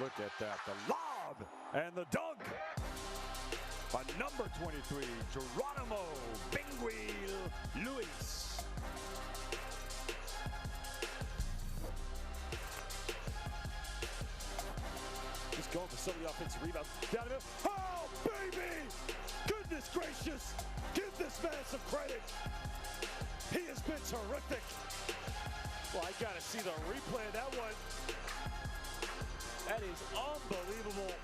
[SPEAKER 4] Look at that, the lob and the dunk by number 23, Geronimo Bingui Luis.
[SPEAKER 2] Just going for some of the offensive rebounds. Down the middle. Oh, baby! Goodness gracious! Give this man some credit. He has been terrific. Well, I gotta see the replay of that one. That is unbelievable.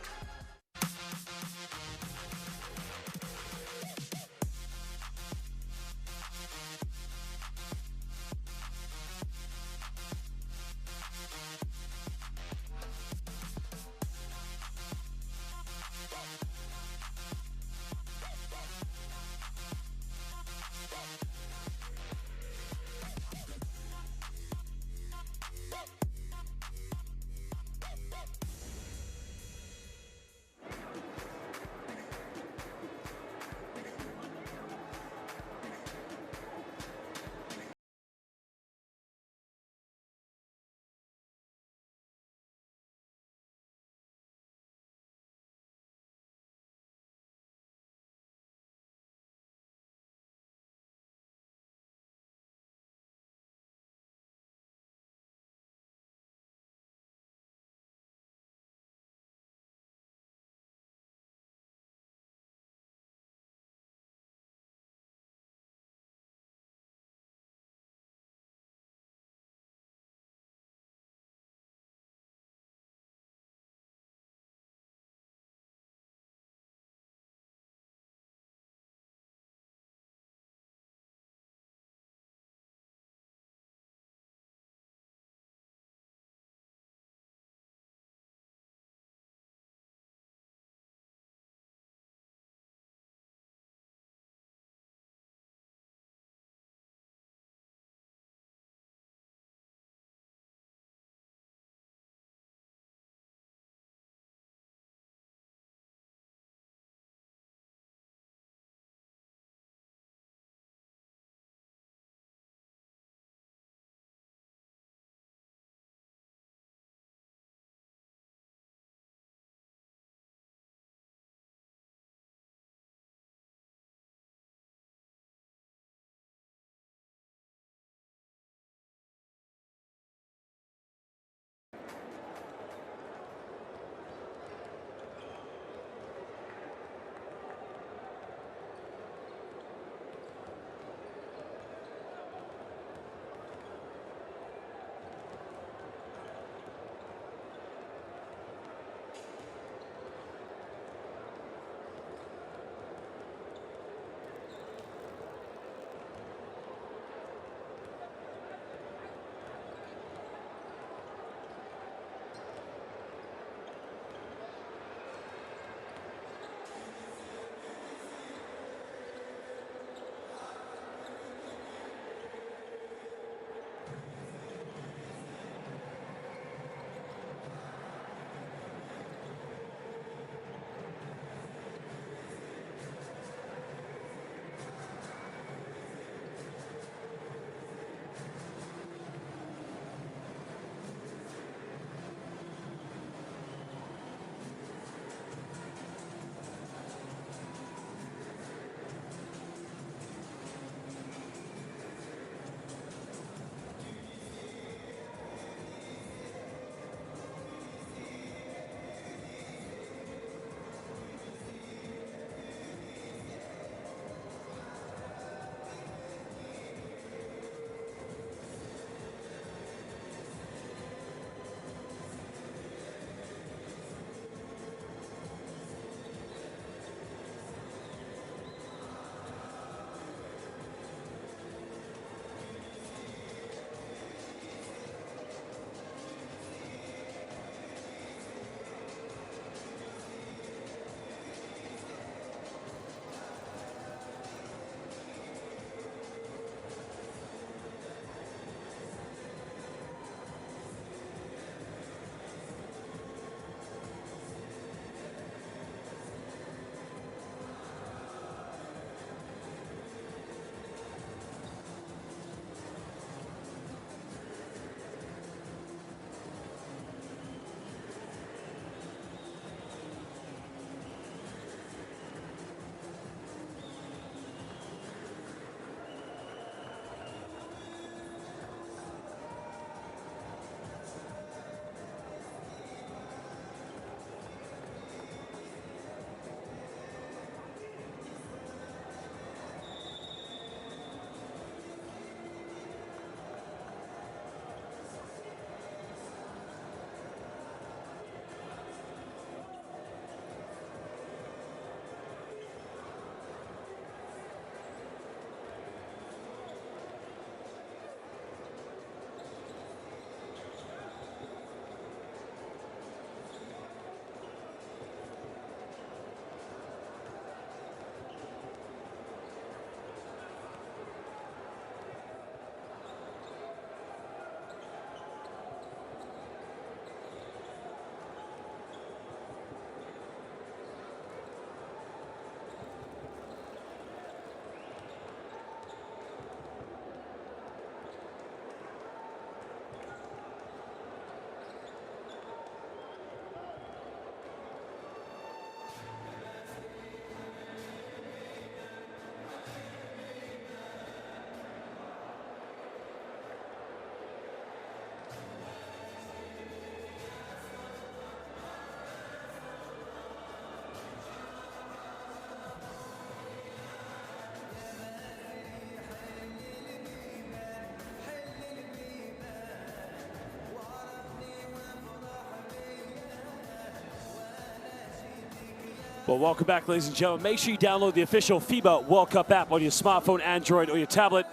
[SPEAKER 2] Well, welcome back, ladies and gentlemen. Make sure you download the official FIBA World Cup app on your smartphone, Android, or your tablet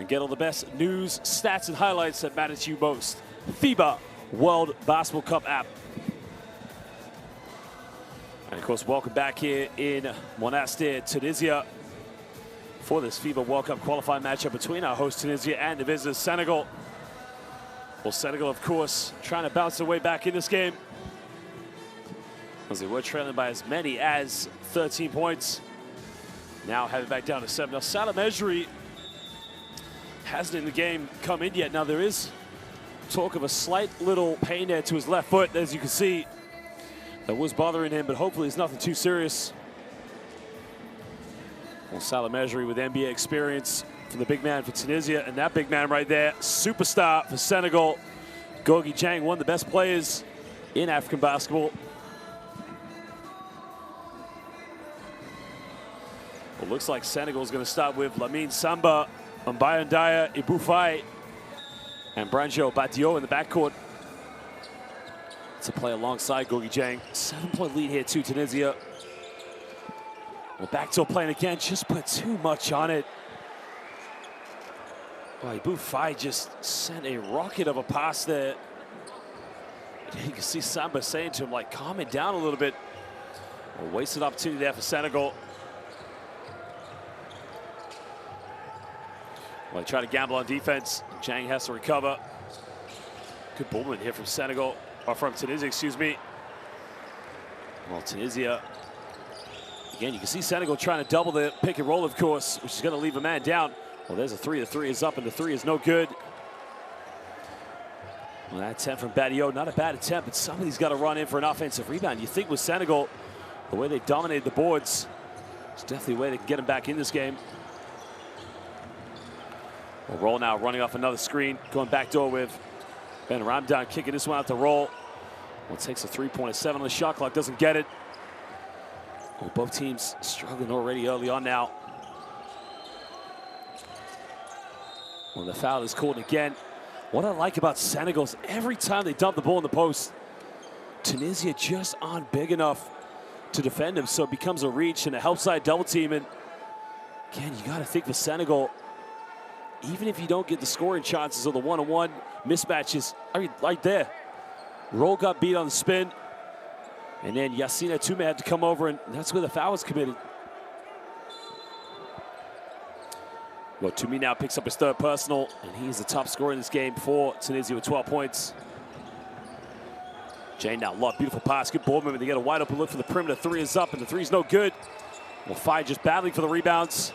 [SPEAKER 2] and get all the best news, stats, and highlights that matter to you most. FIBA World Basketball Cup app. And, of course, welcome back here in Monastir, Tunisia, for this FIBA World Cup qualifying matchup between our host Tunisia and the visitors Senegal. Well, Senegal, of course, trying to bounce their way back in this game, as they were trailing by as many as 13 points. Now have it back down to 7. Now, Salah Mejri hasn't in the game come in yet. Now, there is talk of a slight little pain there to his left foot, as you can see. That was bothering him, but hopefully it's nothing too serious. Well, Salah Mejri with NBA experience for the big man for Tunisia, and that big man right there, superstar for Senegal, Gorgui Dieng, one of the best players in African basketball. Well, looks like Senegal is going to start with Lamine Samba, Mbayandaya Ibufai, and Branjo Batio in the backcourt to play alongside Gorgui Dieng. 7-point lead here to Tunisia. Well, backdoor playing again, just put too much on it. Well, Ibufai just sent a rocket of a pass there. You can see Samba saying to him, like, calm it down a little bit. Well, wasted opportunity there for Senegal. Well, they try to gamble on defense. Dieng has to recover. Good ball movement here from Senegal, or from Tunisia, excuse me. Well, Tunisia, again, you can see Senegal trying to double the pick and roll, of course, which is going to leave a man down. Well, there's a three. The three is up, and the three is no good. Well, that attempt from Batio, not a bad attempt, but somebody's got to run in for an offensive rebound. You think with Senegal, the way they dominated the boards, it's definitely a way they can get them back in this game. Well, Roll now running off another screen, going backdoor with Ben Ramdan kicking this one out to Roll. Well, takes a three-pointer, 7 on the shot clock, doesn't get it. Well, both teams struggling already early on now. Well, the foul is called again. What I like about Senegal is every time they dump the ball in the post, Tunisia just aren't big enough to defend them, so it becomes a reach and a help side double team. And again, you got to think for Senegal, even if you don't get the scoring chances or the one-on-one mismatches, I mean, right there, Roll got beat on the spin, and then Yassine Toumé had to come over, and that's where the foul was committed. Well, Toumé now picks up his third personal, and he's the top scorer in this game for Tunisia with 12 points. Dieng now, beautiful pass, good ball movement. They get a wide open look for the perimeter. Three is up, and the three's no good. Well, Faye just battling for the rebounds.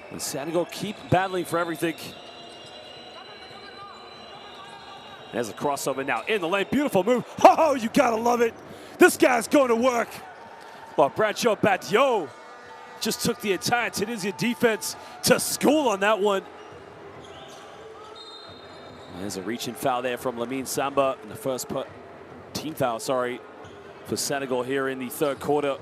[SPEAKER 2] And Senegal keep battling for everything. There's a crossover now in the lane. Beautiful move. Oh, you gotta love it. This guy's going to work. Well, Branjo Batio just took the entire Tunisia defense to school on that one. There's a reaching foul there from Lamine Samba in the first team foul, sorry, for Senegal here in the third quarter.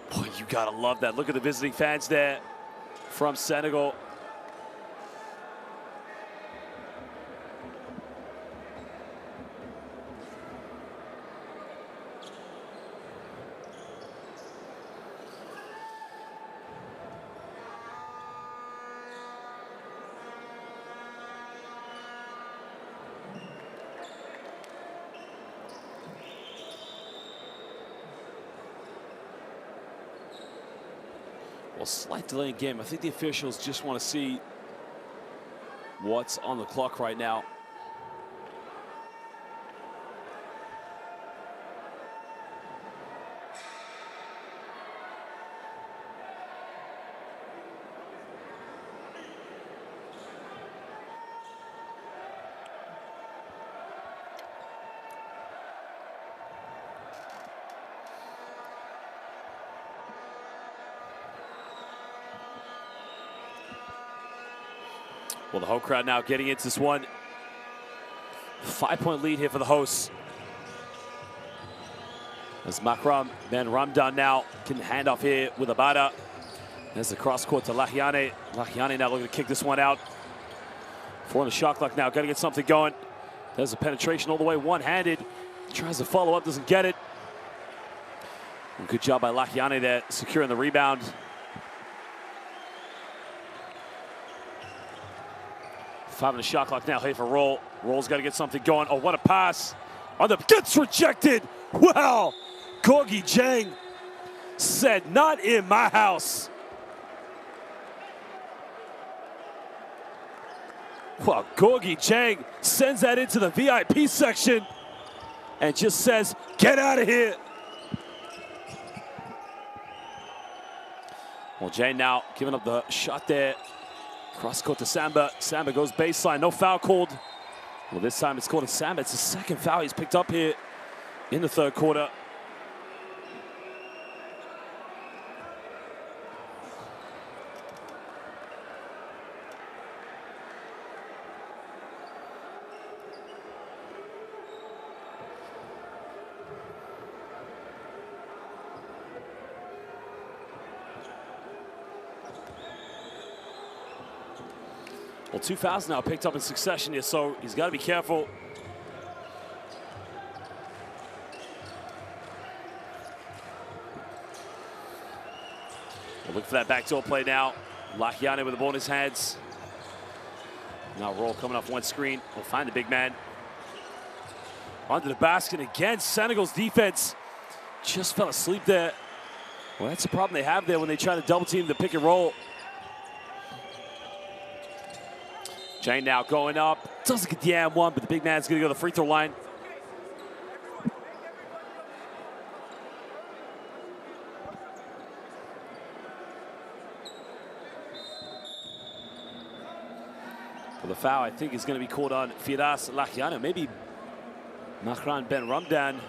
[SPEAKER 2] Boy, you gotta love that. Look at the visiting fans there from Senegal. Well, slight delay in game. I think the officials just want to see what's on the clock right now. Well, the home crowd now getting into this one. 5-point lead here for the hosts. As Makram Ben Ramdan now can hand off here with Abada. There's the cross court to Lahiane. Lahiane now looking to kick this one out. 4 on the shot clock now, got to get something going. There's a penetration all the way, one-handed. Tries to follow up, doesn't get it. And good job by Lakiane there, securing the rebound. Five on the shot clock now, here for Roll. Roll's got to get something going. Oh, what a pass. On the, gets rejected. Wow. Gorgui Dieng said, not in my house. Well, Gorgui Dieng sends that into the VIP section and just says, get out of here. Well, Dieng now giving up the shot there. Cross court to Samba. Samba goes baseline, no foul called. Well, this time it's called a Samba. It's the second foul he's picked up here in the third quarter. Well, 2 fouls now picked up in succession here, so he's got to be careful. We'll look for that backdoor play now. Lakiane with the ball in his hands. Now Roll coming off one screen. We'll find the big man. Under the basket again. Senegal's defense just fell asleep there. Well, that's the problem they have there when they try to double team the pick and roll. Dieng now going up. Doesn't get the and one, but the big man's going to go to the free throw line. Well, the foul, I think, is going to be called on Firas Lakiane. Maybe Mahran Ben Ramdan.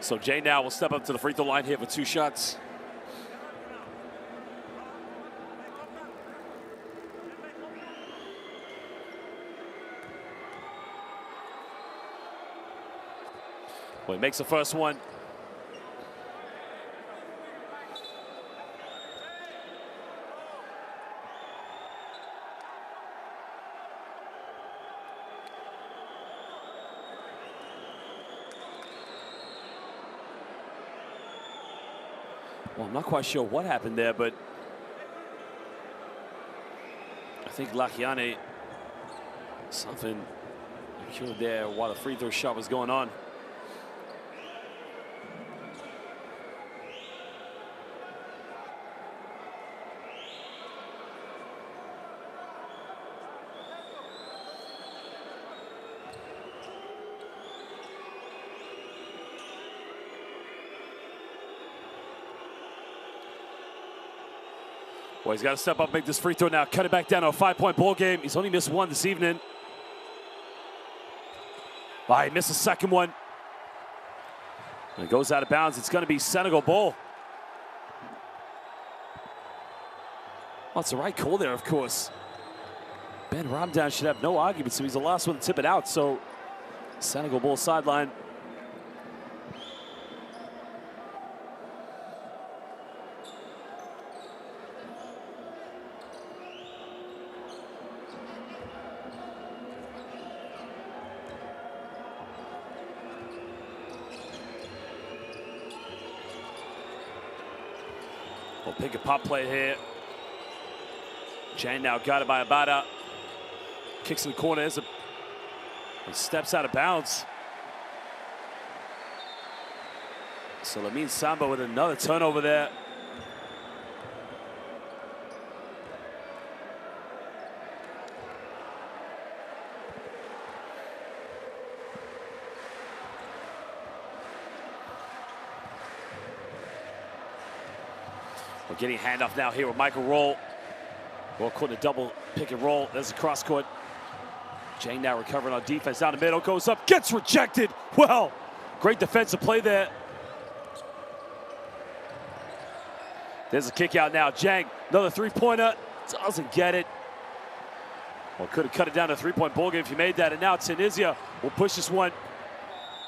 [SPEAKER 2] So Dieng now will step up to the free throw line here for 2 shots. Well, he makes the first one. Well, I'm not quite sure what happened there, but I think Lakiane, something occurred there while the free throw shot was going on. Well, he's got to step up, make this free throw now, cut it back down to a 5-point ball game. He's only missed one this evening. He missed the second one. And it goes out of bounds. It's going to be Senegal ball. Well, it's the right call there, of course. Ben Ramdan should have no argument, so he's the last one to tip it out. So Senegal ball sideline. We'll pick a pop play here. Dieng now got it by Abada. Kicks in the corner. He steps out of bounds. So Lamine Samba with another turnover there. We're getting a handoff now here with Michael Roll. Roll caught in a double pick and roll. There's a cross court. Dieng now recovering on defense. Down the middle, goes up, gets rejected. Well, great defensive play there. There's a kick out now. Dieng, another three-pointer. Doesn't get it. Well, could have cut it down to a 3-point ball game if he made that. And now Tunisia will push this one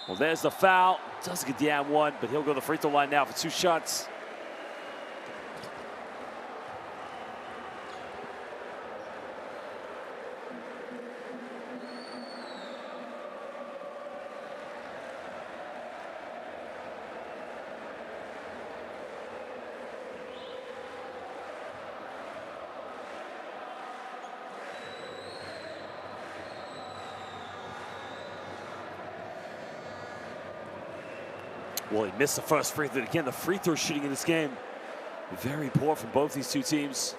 [SPEAKER 2] Well, there's the foul. Doesn't get the and one, but he'll go to the free throw line now for 2 shots. Well, he missed the first free throw. Again, the free throw shooting in this game, very poor from both these two teams.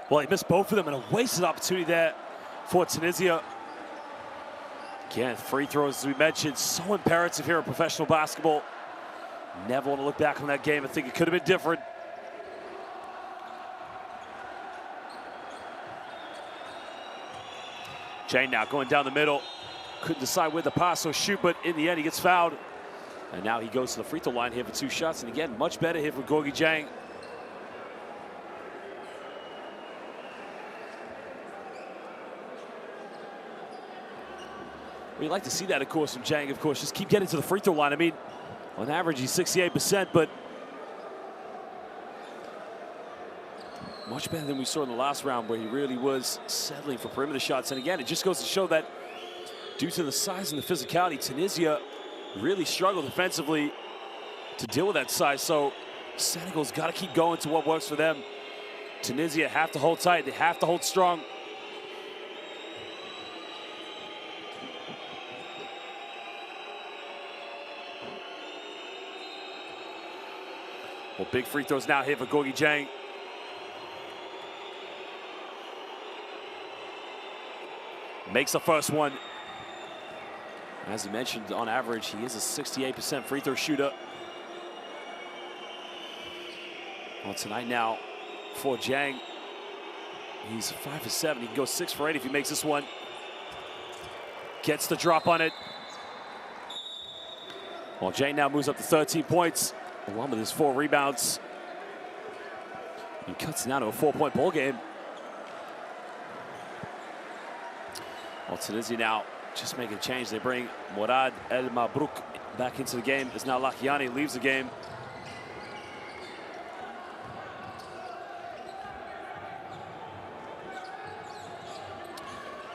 [SPEAKER 2] Well, he missed both of them, and a wasted opportunity there for Tunisia. Again, free throws, as we mentioned, so imperative here in professional basketball. Never want to look back on that game and think it could have been different. Jane now going down the middle. Couldn't decide where to pass or shoot, but in the end, he gets fouled. And now he goes to the free throw line here for 2 shots. And again, much better here for Gorgui Dieng. We'd like to see that, of course, from Dieng, of course. Just keep getting to the free throw line. I mean, on average, he's 68%, but much better than we saw in the last round, where he really was settling for perimeter shots. And again, it just goes to show that due to the size and the physicality, Tunisia really struggled defensively to deal with that size. So Senegal's got to keep going to what works for them. Tunisia have to hold tight. They have to hold strong. Well, big free throws now here for Gorgui Dieng. Makes the first one. As he mentioned, on average, he is a 68% free throw shooter. Well, tonight now for Dieng, he's 5 for 7. He can go 6 for 8 if he makes this one. Gets the drop on it. Well, Dieng now moves up to 13 points, along with his 4 rebounds. He cuts it down to a 4-point ball game. Well, Tunisia now just making a change. They bring Mourad El Mabrouk back into the game, as now Lakiani leaves the game.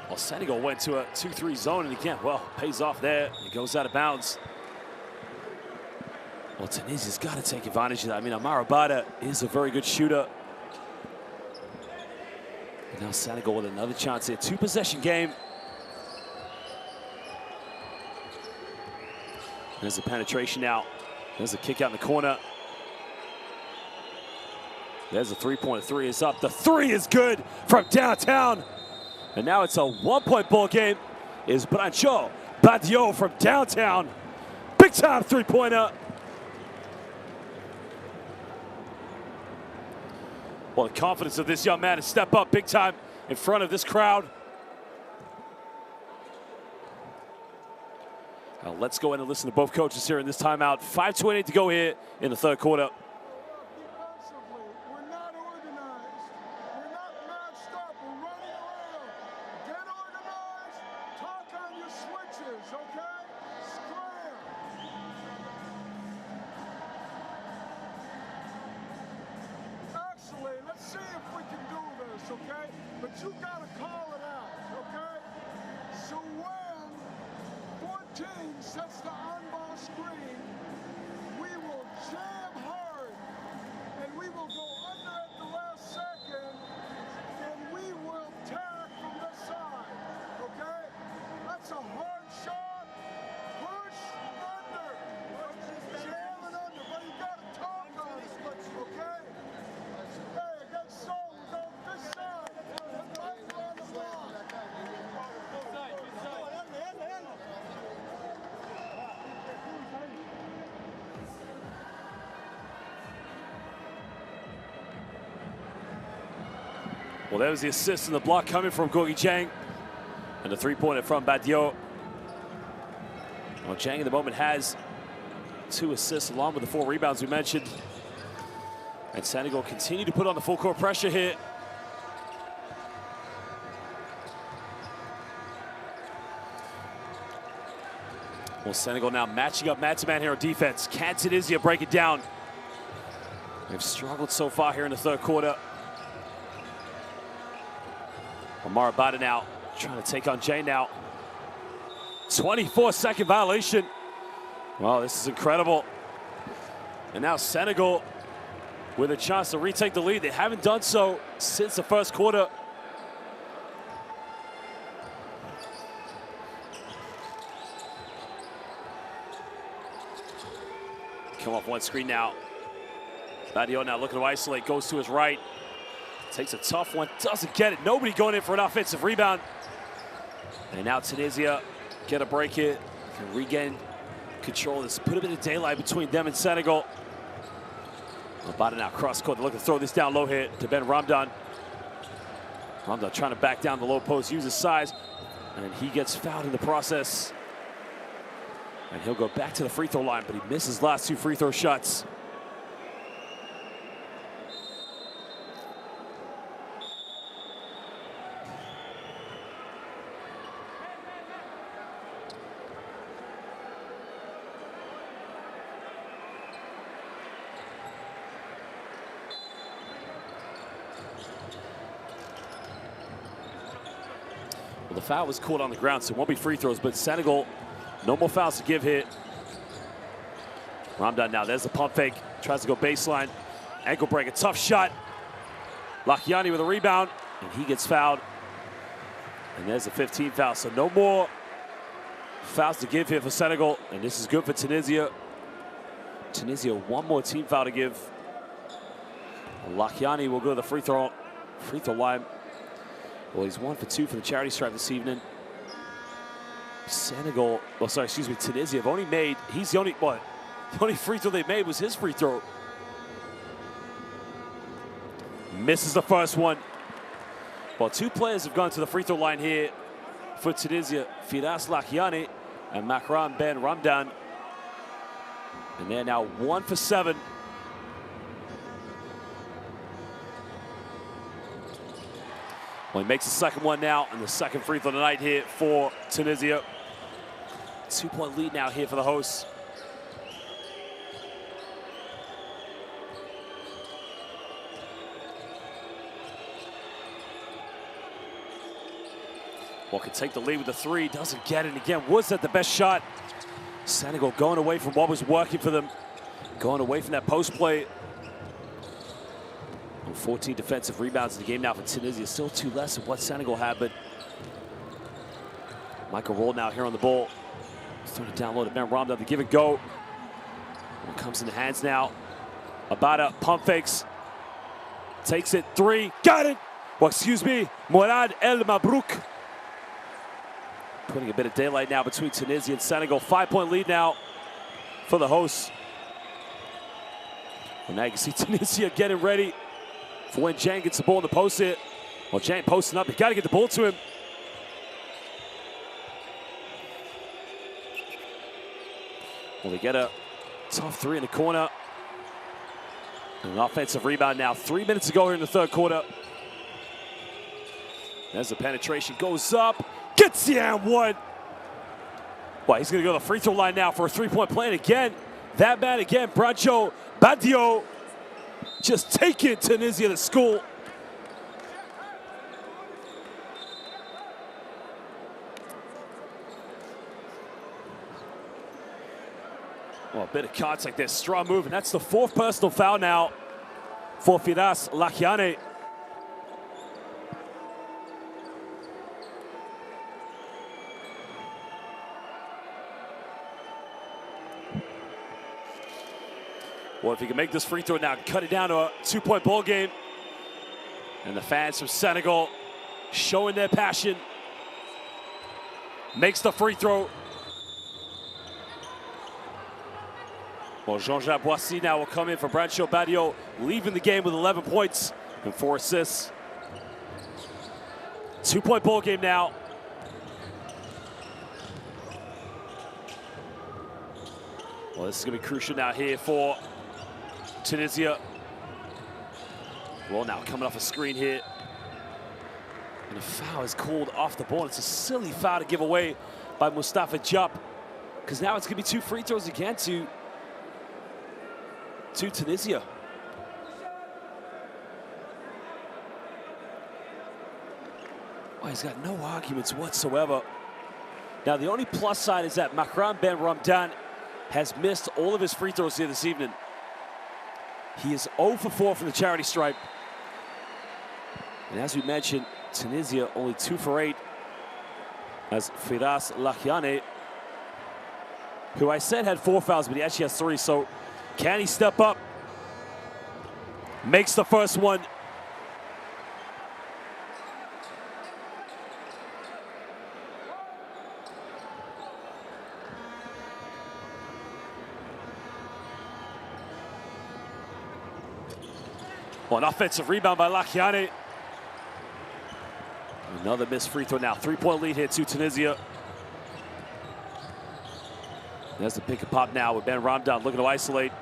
[SPEAKER 2] Well, Senegal went to a 2-3 zone, and again, well, pays off there. He goes out of bounds. Well, Tunisia's got to take advantage of that. I mean, Amara Bada is a very good shooter. And now Senegal with another chance here. 2-possession game. There's the penetration now. There's a kick out in the corner. There's a three-pointer. 3 is up. The 3 is good from downtown. And now it's a 1-point ball game. Is Brancho Badio from downtown. Big-time three-pointer. Well, the confidence of this young man to step up big time in front of this crowd. Now let's go in and listen to both coaches here in this timeout. 5:28 to go here in the third quarter.
[SPEAKER 1] Defensively, we're not organized. We're not matched up. We're running around. Get organized. Talk on your switches, okay? Scram. Actually, let's see if we can do this, okay? But you gotta call it out, okay? So when 14 sets the on-ball screen, we will jam hard, and we will go under at the last second, and we will tack from this side, okay? That's a hard shot. Push under. Jam it under, but you gotta talk on it, okay? Hey, against Seoul, we go this side. Right on the block.
[SPEAKER 2] Well, there was the assist and the block coming from Gorgui Dieng. And the three-pointer from Badio. Well, Dieng in the moment has 2 assists along with the 4 rebounds we mentioned. And Senegal continue to put on the full court pressure here. Well, Senegal now matching up man-to-man here on defense. Can Tunisia break it down? They've struggled so far here in the third quarter. Omar Abada now trying to take on Jay now. 24-second violation. Wow, this is incredible. And now Senegal with a chance to retake the lead. They haven't done so since the first quarter. Come off one screen now. Badio now looking to isolate, goes to his right. Takes a tough one, doesn't get it. Nobody going in for an offensive rebound. And now Tunisia get a break here, can regain control of this, put a bit of daylight between them and Senegal. Abada now cross court, looking to throw this down low here to Ben Ramdan. Ramdan trying to back down the low post, use his size, and he gets fouled in the process. And he'll go back to the free throw line, but he misses last 2 free throw shots. Well, the foul was called on the ground, so it won't be free throws, but Senegal, no more fouls to give here. Ramdan now, there's the pump fake, tries to go baseline. Ankle break, a tough shot. Lakiani with a rebound, and he gets fouled. And there's a 15 foul, so no more fouls to give here for Senegal, and this is good for Tunisia. Tunisia, 1 more team foul to give. Lakiani will go to the free throw line. Well, he's 1 for 2 for the charity stripe this evening. Senegal, well, sorry, excuse me, Tunisia have only made, he's the only, what? The only free throw they made was his free throw. Misses the first one. Well, 2 players have gone to the free throw line here for Tunisia, Firas Lakiani and Makram Ben Ramdan. And they're now 1 for 7. Well, he makes the second one now, and the second free throw tonight here for Tunisia. 2-point lead now here for the hosts. Well, can take the lead with the 3, doesn't get it again. Was that the best shot? Senegal going away from what was working for them, going away from that post play. 14 defensive rebounds in the game now for Tunisia. Still 2 less than what Senegal had, but Michael Roll now here on the ball. Throw it down low to Ben Ramdan, the give and go. It comes in the hands now. Abada pump fakes. Takes it, 3, got it! Well, excuse me, Morad El Mabrouk. Putting a bit of daylight now between Tunisia and Senegal. 5-point lead now for the hosts. And now you can see Tunisia getting ready for when Dieng gets the ball in the post here. Well, Dieng posting up, you gotta get the ball to him. Well, they get a tough 3 in the corner. And an offensive rebound now. 3 minutes to go here in the third quarter. There's the penetration, goes up, gets the and 1. Well, he's gonna go to the free throw line now for a 3-point play. And again, that man again, Brancho Badio, just taking Tunisia to school. Well, a bit of contact there, strong move, and that's the 4th personal foul now for Firas Lakiani. Well, if he can make this free throw now, cut it down to a 2-point ball game. And the fans from Senegal showing their passion. Makes the free throw. Well, Jean-Jacques Boissy now will come in for Brancho Badio, leaving the game with 11 points and 4 assists. 2-point ball game now. Well, this is going to be crucial now here for Tunisia. Well, now coming off a screen here. And a foul is called off the ball. It's a silly foul to give away by Mustafa Diop, because now it's going to be 2 free throws again to Tunisia. Well, he's got no arguments whatsoever. Now, the only plus side is that Mahram Ben Ramdan has missed all of his free throws here this evening. He is 0 for 4 from the charity stripe. And as we mentioned, Tunisia only 2 for 8. As Firas Lakiane, who I said had 4 fouls, but he actually has 3. So can he step up? Makes the first one. Well, an offensive rebound by Lakiane. Another missed free throw now. 3-point lead here to Tunisia. There's the pick and pop now with Ben Ramdan looking to isolate.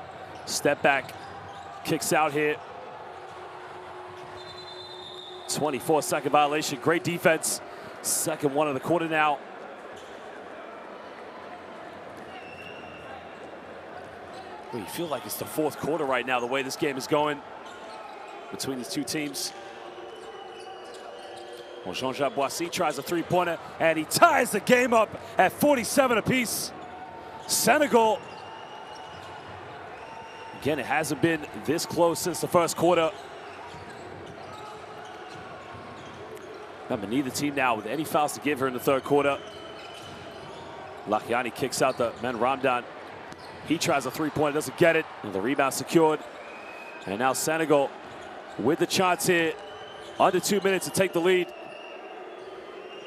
[SPEAKER 2] Step back, kicks out here. 24-second violation. Great defense. Second one of the quarter now. Well, you feel like it's the 4th quarter right now, the way this game is going between these two teams. Well, Jean-Jacques Boissy tries a 3-pointer, and he ties the game up at 47 apiece. Senegal, again, it hasn't been this close since the first quarter. Remember, neither team now with any fouls to give her in the 3rd quarter. Lakiane kicks out the Ben Ramdan. He tries a 3-pointer, doesn't get it, and the rebound secured. And now Senegal with the chance here, under 2 minutes to take the lead.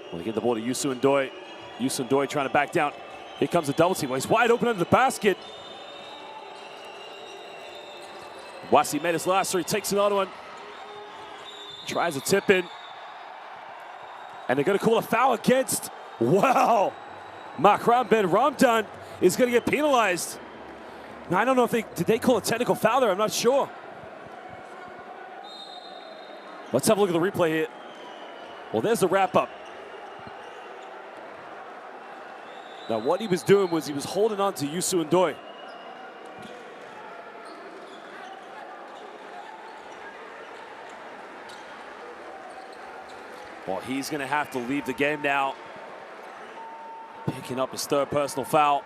[SPEAKER 2] Well, they get the ball to Youssou N'Doye. Youssou N'Doye trying to back down. Here comes a double team. Well, he's wide open under the basket. Boissy made his last 3, takes another one. Tries a tip in. And they're going to call a foul against, wow, Mahram Ben Ramdan is going to get penalized. Now, I don't know if did they call a technical foul there? I'm not sure. Let's have a look at the replay here. Well, there's the wrap-up. Now, what he was doing was he was holding on to Youssou N'Doye. Well, he's going to have to leave the game now. Picking up his 3rd personal foul.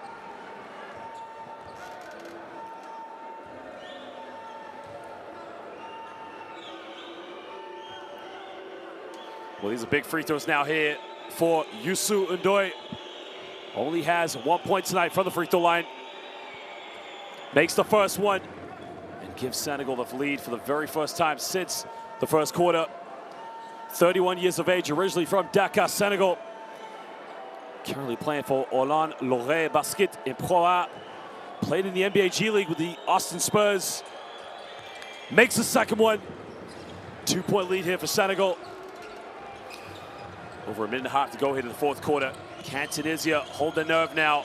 [SPEAKER 2] Well, these are big free throws now here for Youssou N'Doye. Only has 1 point tonight from the free throw line. Makes the first one and gives Senegal the lead for the very first time since the first quarter. 31 years of age, originally from Dakar, Senegal. Currently playing for Orlan Loré Basket in Pro A. Played in the NBA G League with the Austin Spurs. Makes the second one. 2-point lead here for Senegal. Over a minute and a half to go here to the 4th quarter. Can Tunisia hold their nerve now?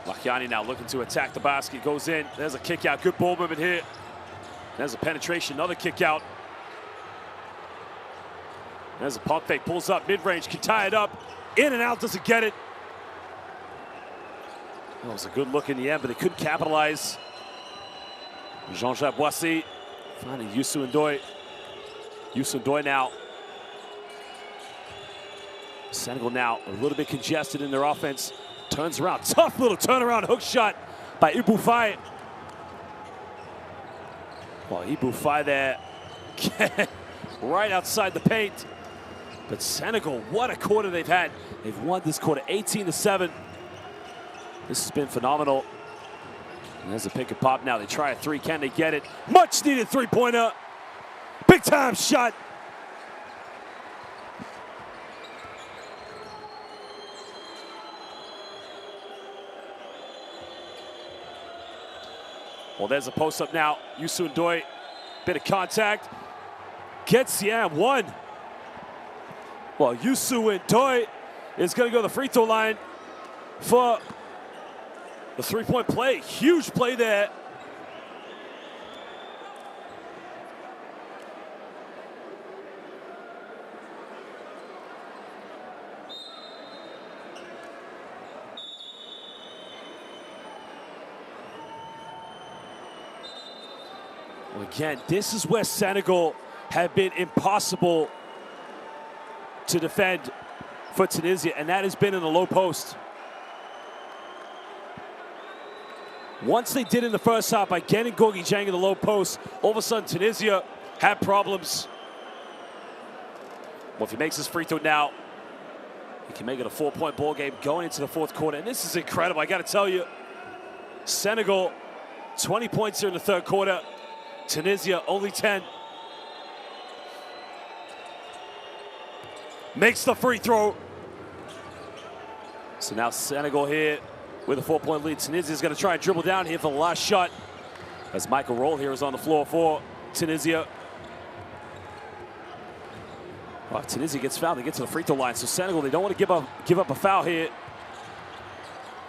[SPEAKER 2] Lakiane now looking to attack the basket. Goes in. There's a kick out. Good ball movement here. There's a penetration. Another kick out. There's a pump fake. Pulls up mid-range. Can tie it up. In and out. Doesn't get it. That was a good look in the end, but they couldn't capitalize. Jean-Jacques Boissy finding Youssou N'Doye. Youssou N'Doye now. Senegal now a little bit congested in their offense. Turns around. Tough little turnaround hook shot by Ibou Faye. Well, Ibou Faye there right outside the paint. But Senegal, what a quarter they've had. They've won this quarter 18-7. This has been phenomenal. And there's a pick and pop now. They try a 3. Can they get it? Much needed 3-pointer. Big time shot. Well, there's a post up now. Youssou N'Doye, bit of contact. gets the and one. Well, Youssou N'Doye is going to go to the free throw line for the three-point play. Huge play there. Well, again, this is where Senegal have been impossible to defend for Tunisia, and that has been in the low post. Once they did in the first half by getting Gorgui Dieng in the low post, all of a sudden Tunisia had problems. Well, if he makes his free throw now, he can make it a 4-point ball game going into the fourth quarter. And this is incredible, I gotta tell you. Senegal, 20 points here in the third quarter. Tunisia, only 10. Makes the free throw. So now Senegal here with a 4-point lead. Tunisia is going to try and dribble down here for the last shot, as Michael Roll here is on the floor for Tunisia. Well, if Tunisia gets fouled, they get to the free throw line. So Senegal, they don't want to give up a foul here.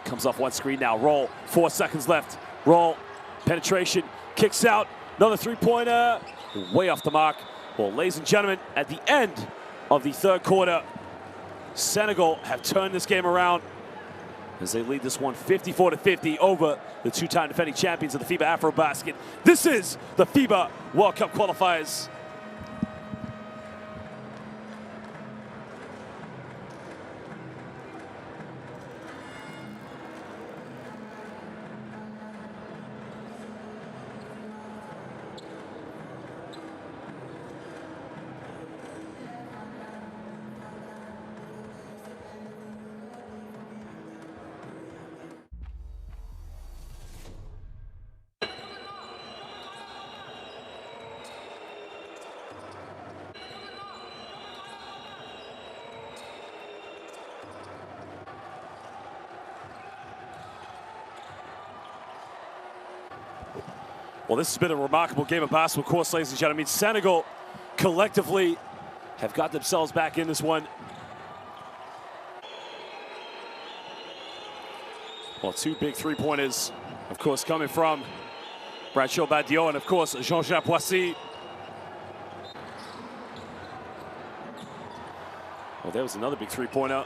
[SPEAKER 2] Comes off one screen now. Roll, 4 seconds left. Roll, penetration, kicks out. Another three-pointer, way off the mark. Well, ladies and gentlemen, at the end of the third quarter, Senegal have turned this game around as they lead this one 54-50 over the two-time defending champions of the FIBA AfroBasket. This is the FIBA World Cup qualifiers. Well, this has been a remarkable game of basketball, of course, ladies and gentlemen. Senegal collectively have got themselves back in this one. Well, two big three-pointers, of course, coming from Bradshaw Badio and, of course, Jean-Jacques Boissy. Well, there was another big three-pointer.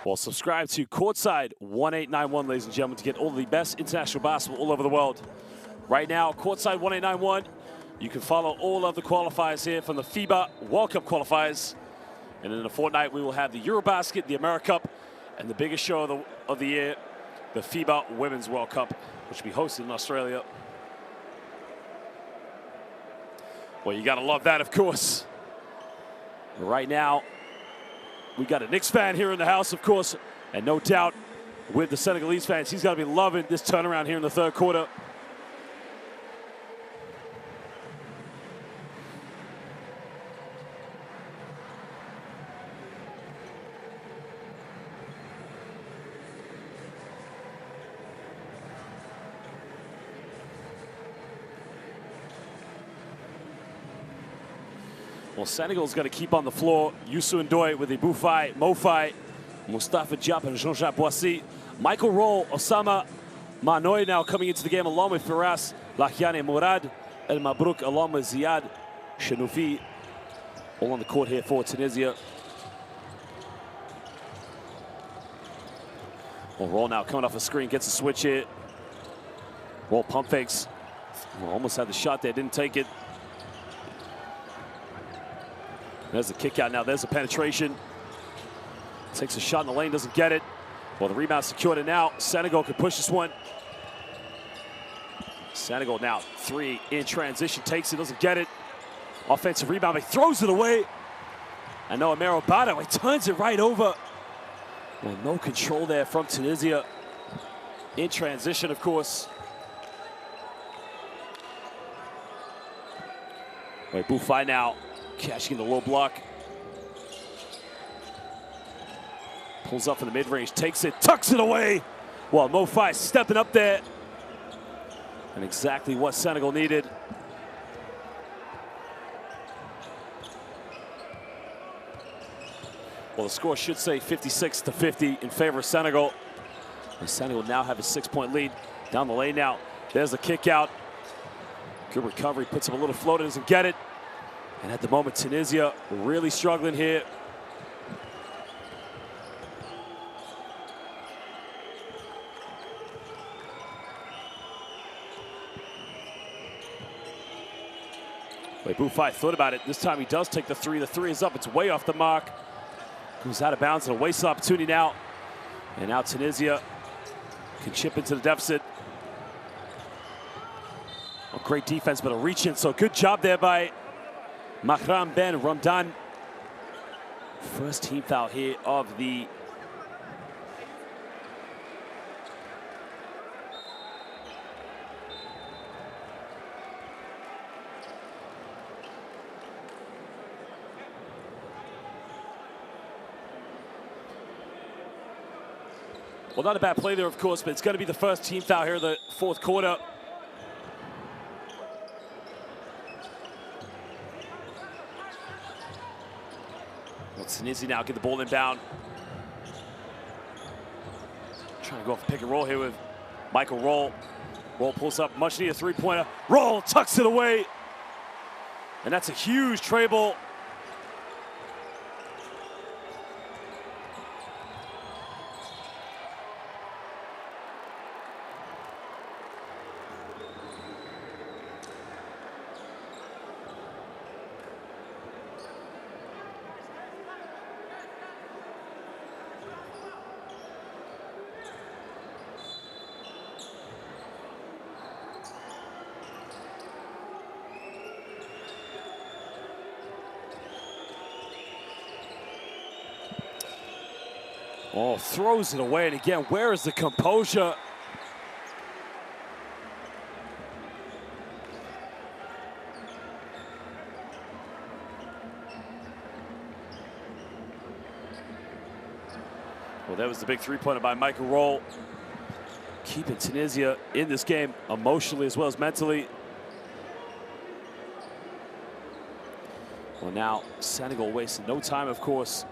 [SPEAKER 2] Well, subscribe to Courtside 1891, ladies and gentlemen, to get all the best international basketball all over the world. Right now, Courtside 1891, you can follow all of the qualifiers here from the FIBA World Cup qualifiers. And in a fortnight, we will have the Eurobasket, the AmeriCup, and the biggest show of the year, the FIBA Women's World Cup, which will be hosted in Australia. Well, you gotta love that, of course. Right now, we got a Knicks fan here in the house, of course, and no doubt with the Senegalese fans, he's got to be loving this turnaround here in the third quarter. Well, Senegal's got to keep on the floor. Youssou N'Doye with Boufai, Mofai, Mustafa Diop, and Jean-Jacques Boissy. Michael Roll, Osama Manoy now coming into the game along with Firas Lahiane Mourad, El Mabrouk along with Ziad Shanoufi. All on the court here for Tunisia. Well, Roll now coming off a screen, gets a switch here. Roll pump fakes. Well, almost had the shot there, didn't take it. There's the kick out now, there's the penetration. Takes a shot in the lane, doesn't get it. Well, the rebound secured, and now Senegal can push this one. Senegal now, three in transition, takes it, doesn't get it. Offensive rebound, he throws it away. And now Amaro Bado, he turns it right over. Well, no control there from Tunisia. In transition, of course. Wait, Boufai now. Catching the low block. Pulls up from the mid-range, takes it, tucks it away. Well, Mo Faye stepping up there. And exactly what Senegal needed. Well, the score should say 56-50 in favor of Senegal. And Senegal now have a 6-point lead down the lane now. There's the kick out. Good recovery, puts him a little floater, doesn't get it. And at the moment, Tunisia really struggling here. Mo Faye thought about it. This time he does take the three. The three is up. It's way off the mark. Goes out of bounds and a waste opportunity now. And now Tunisia can chip into the deficit. Oh, great defense, but a reach in. So good job there by Mahram Ben Ramdan. First team foul here of the well, not a bad play there, of course, but it's going to be the first team foul here in the fourth quarter. Well, Tunisia now get the ball inbound. Trying to go off the pick and roll here with Michael Roll. Roll pulls up, much needed three-pointer. Roll tucks it away. And that's a huge tray ball. Oh, throws it away, and again, where is the composure? Well, that was the big three-pointer by Michael Roll. Keeping Tunisia in this game emotionally as well as mentally. Well, now Senegal wasting no time, of course,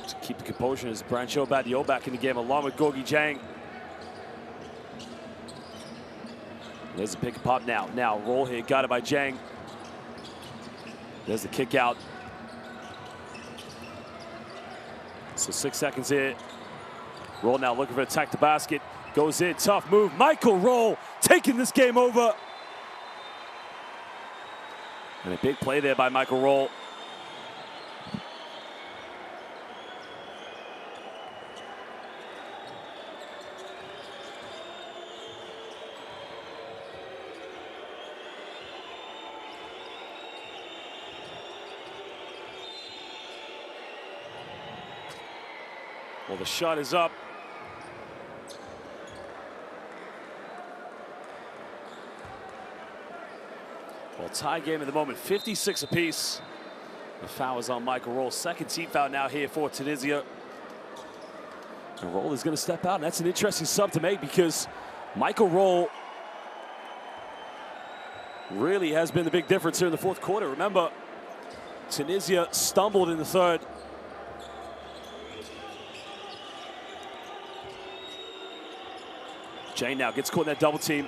[SPEAKER 2] to keep the composure as Brancho Badio back in the game along with Gorgui Dieng. There's a pick and pop now. Now Roll here, got it by Dieng. There's the kick out. So 6 seconds here. Roll now looking for attack the basket. Goes in, tough move. Michael Roll taking this game over. And a big play there by Michael Roll. Well, the shot is up. Well, tie game at the moment, 56 apiece. The foul is on Michael Roll. Second team foul now here for Tunisia. And Roll is going to step out, and that's an interesting sub to make because Michael Roll really has been the big difference here in the fourth quarter. Remember, Tunisia stumbled in the third. Dieng now gets caught in that double team.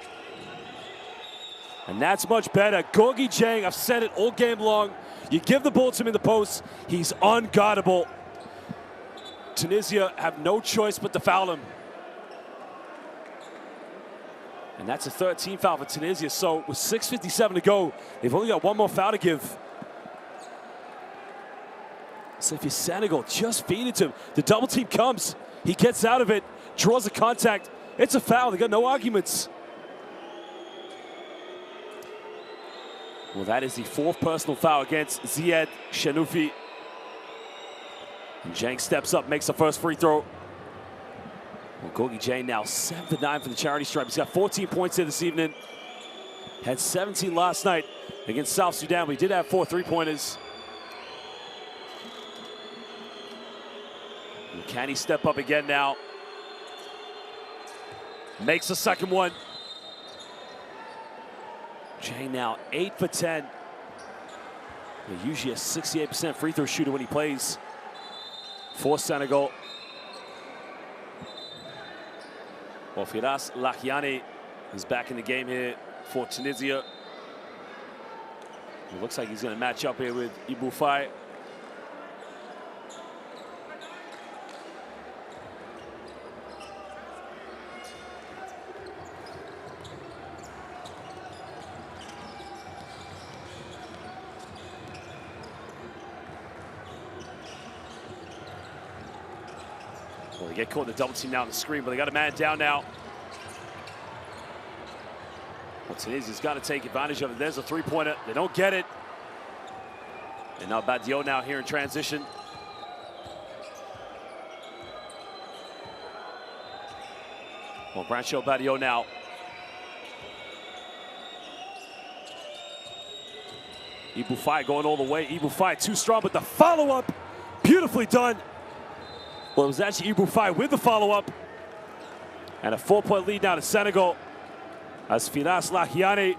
[SPEAKER 2] And that's much better. Gorgui Dieng, I've said it all game long. You give the ball to him in the post, he's unguardable. Tunisia have no choice but to foul him. And that's a 13 foul for Tunisia. So with 6:57 to go, they've only got one more foul to give. So if you're Senegal, just feed it to him. The double team comes, he gets out of it, draws a contact. It's a foul, they got no arguments. Well, that is the fourth personal foul against Ziad Shanoufi. And Dieng steps up, makes the first free throw. Well, Gorgui Dieng now 7 for 9 for the charity stripe. He's got 14 points here this evening. Had 17 last night against South Sudan, but he did have 4 3-pointers. And can he step up again now? Makes the second one. Jang now 8 for 10. He's usually a 68% free throw shooter when he plays for Senegal. Well, Firas Lahiani is back in the game here for Tunisia. It looks like he's going to match up here with Ibufai. Well, they get caught in the double team now on the screen, but they got a man down now. Well, Tunisia's got to take advantage of it. There's a three-pointer. They don't get it. And now Badio now here in transition. Well, Brancho Badio now. Ibufai going all the way. Ibufai too strong, but the follow-up, beautifully done. Well, it was actually Ibufai with the follow-up. And a 4-point lead now to Senegal, as Firas Lahiani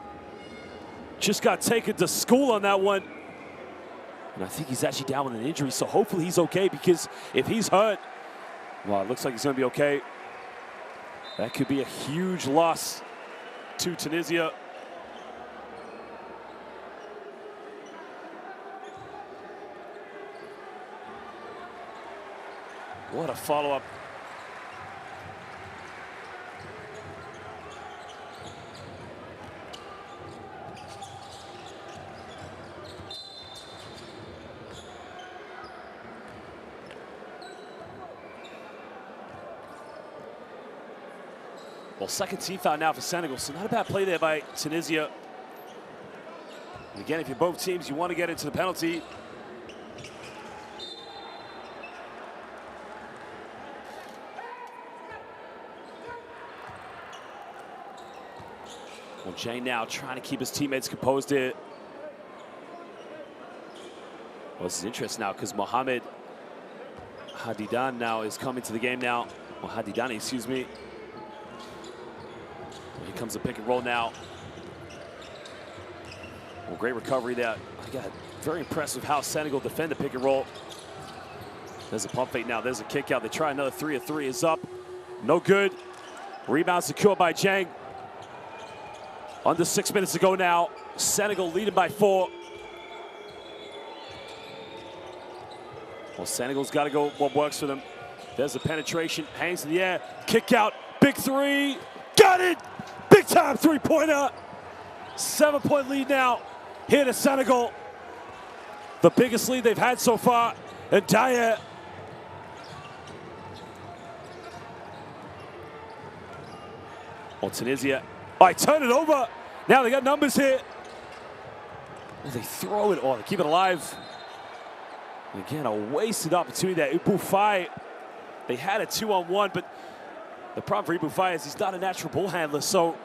[SPEAKER 2] just got taken to school on that one. And I think he's actually down with an injury, so hopefully he's okay, because if he's hurt, well, it looks like he's going to be okay. That could be a huge loss to Tunisia. What a follow-up. Well, second team foul now for Senegal, so not a bad play there by Tunisia. And again, if you're both teams, you want to get into the penalty. Well, Jay now trying to keep his teammates composed here. Well, this is interesting now, because Mohamed Hadidan now is coming to the game now. Well, Hadidani, excuse me. Here comes the pick and roll now. Well, great recovery there. I got very impressed with how Senegal defend the pick and roll. There's a pump fake now. There's a kick out. They try another three. A three is up. No good. Rebound secured by Jang. Under 6 minutes to go now. Senegal leading by 4. Well, Senegal's got to go what works for them. There's a penetration. Hangs in the air. Kick out. Big three. Got it! Big time three-pointer. 7-point lead now here to Senegal. The biggest lead they've had so far. And Dyer. Well, Tunisia. All right, turn it over. Now they got numbers here. Well, they throw it. Oh, they keep it alive. Again, a wasted opportunity there. Ibufai. They had a 2-on-1, but the problem for Ibufai is he's not a natural ball handler, so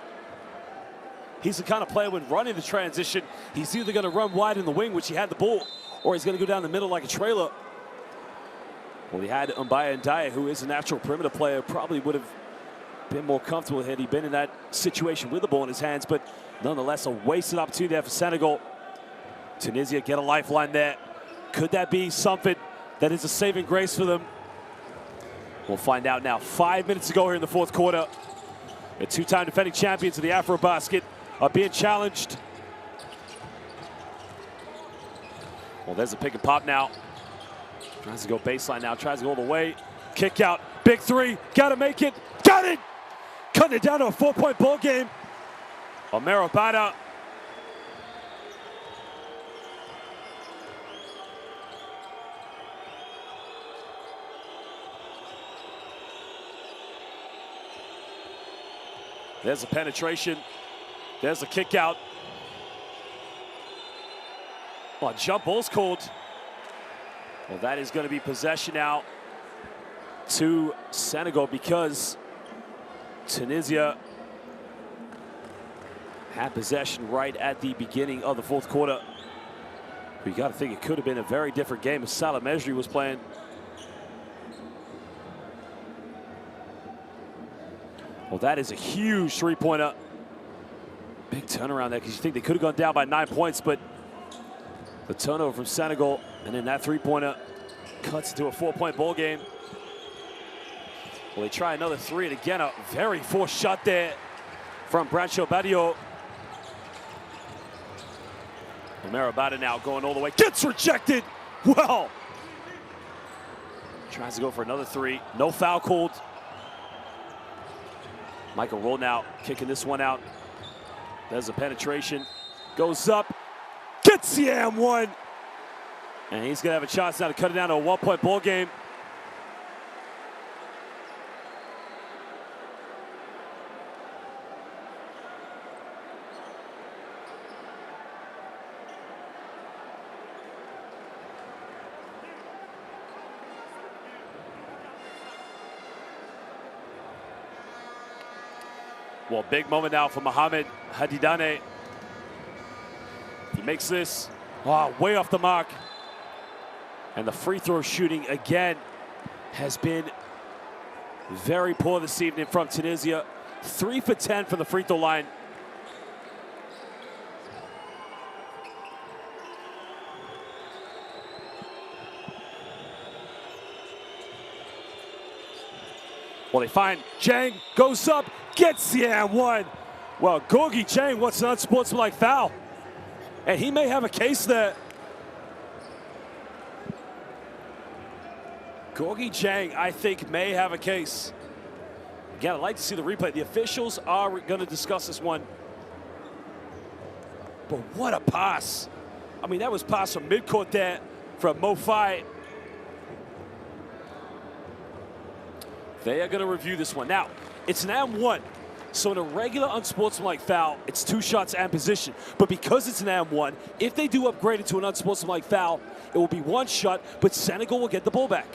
[SPEAKER 2] he's the kind of player when running the transition, he's either going to run wide in the wing, which he had the ball, or he's going to go down the middle like a trailer. Well, he had Mbaya Ndiaye, who is a natural perimeter player, probably would have been more comfortable had he been in that situation with the ball in his hands, but nonetheless, a wasted opportunity there for Senegal. Tunisia get a lifeline there. Could that be something that is a saving grace for them? We'll find out now. 5 minutes to go here in the fourth quarter. The two-time defending champions of the AfroBasket are being challenged. Well, there's a pick and pop now. Tries to go baseline now, tries to go all the way. Kick out, big three, gotta make it, got it! Cutting it down to a 4-point ball game. Omero Bada. There's a penetration. There's a kick out. Oh, jump ball's called. Well, that is going to be possession now to Senegal, because Tunisia had possession right at the beginning of the fourth quarter. But you got to think it could have been a very different game if Salah Mejri was playing. Well, that is a huge three-pointer. Big turnaround there, because you think they could have gone down by 9 points, but the turnover from Senegal, and then that three-pointer cuts into a 4-point ball game. Well, they try another three, and again, a very forced shot there from Brancho Badio. Omar Abada now going all the way, gets rejected. Well, tries to go for another three, no foul called. Michael Roll now kicking this one out. There's a penetration, goes up, gets the and one. And he's gonna have a chance now to cut it down to a 1-point ball game. Well, big moment now for Mohamed Hadidane. He makes this way off the mark. And the free throw shooting again has been very poor this evening from Tunisia. 3 for 10 from the free throw line. Well, they find Jang, goes up, gets the and one. Well, Gorgui Jang wants an unsportsmanlike foul. And he may have a case there. Gorgui Jang, I think, may have a case. Again, I'd like to see the replay. The officials are going to discuss this one. But what a pass. I mean, that was pass from midcourt there from Mo-Fi. They are going to review this one. Now, it's an and one. So in a regular unsportsmanlike foul, it's 2 shots and position. But because it's an and one, if they do upgrade it to an unsportsmanlike foul, it will be 1 shot, but Senegal will get the ball back.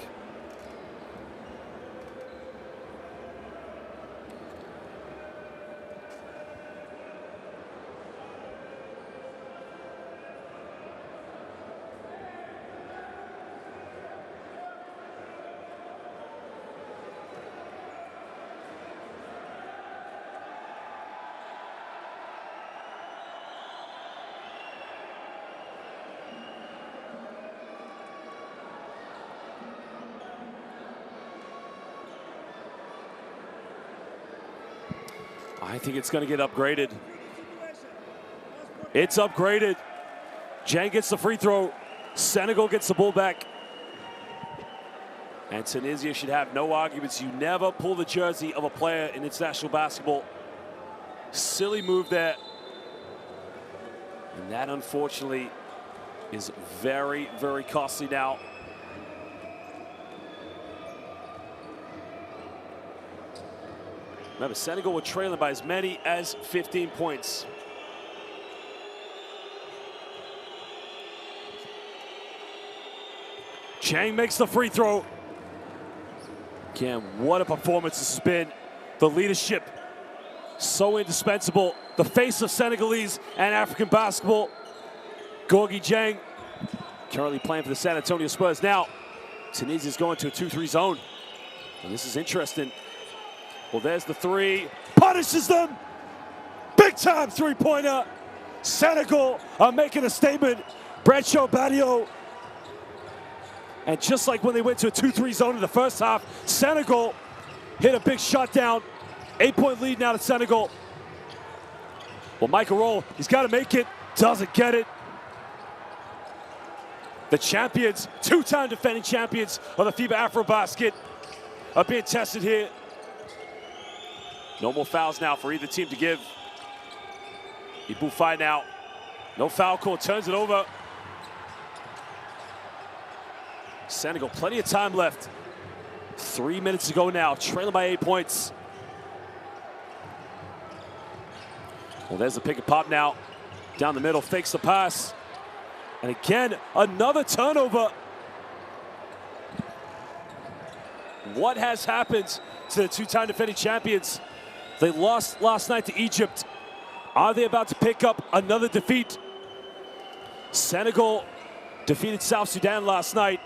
[SPEAKER 2] I think it's going to get upgraded. It's upgraded. Jang gets the free throw. Senegal gets the ball back. And Tunisia should have no arguments. You never pull the jersey of a player in international basketball. Silly move there. And that, unfortunately, is very, very costly now. Remember, Senegal were trailing by as many as 15 points. Chang makes the free throw. Again, what a performance this has been. The leadership, so indispensable. The face of Senegalese and African basketball. Gorgui Jang, currently playing for the San Antonio Spurs. Now, Tunisia's going to a 2-3 zone. And this is interesting. Well, there's the three, punishes them. Big time three-pointer. Senegal are making a statement. Brancho Badio. And just like when they went to a 2-3 zone in the first half, Senegal hit a big shot down. 8-point lead now to Senegal. Well, Michael Roll, he's got to make it. Doesn't get it. The champions, 2-time defending champions of the FIBA AfroBasket are being tested here. No more fouls now for either team to give. Ibufai now. No foul call, turns it over. Senegal, plenty of time left. 3 minutes to go now, trailing by 8 points. Well, there's the pick and pop now. Down the middle, fakes the pass. And again, another turnover. What has happened to the 2-time defending champions? They lost last night to Egypt. Are they about to pick up another defeat? Senegal defeated South Sudan last night.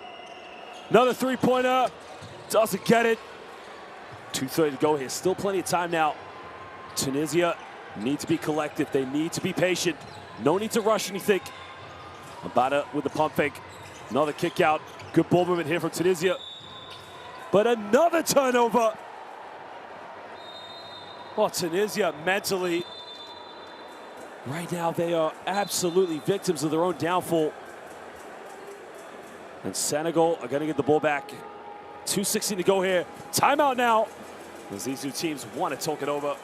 [SPEAKER 2] Another three-pointer, doesn't get it. 2:30 to go here. Still plenty of time now. Tunisia need to be collective. They need to be patient. No need to rush anything. Abada with the pump fake. Another kick out. Good ball movement here from Tunisia. But another turnover. Oh, Tunisia mentally, right now they are absolutely victims of their own downfall. And Senegal are going to get the ball back. 2:16 to go here. Timeout now, as these two teams want to talk it over.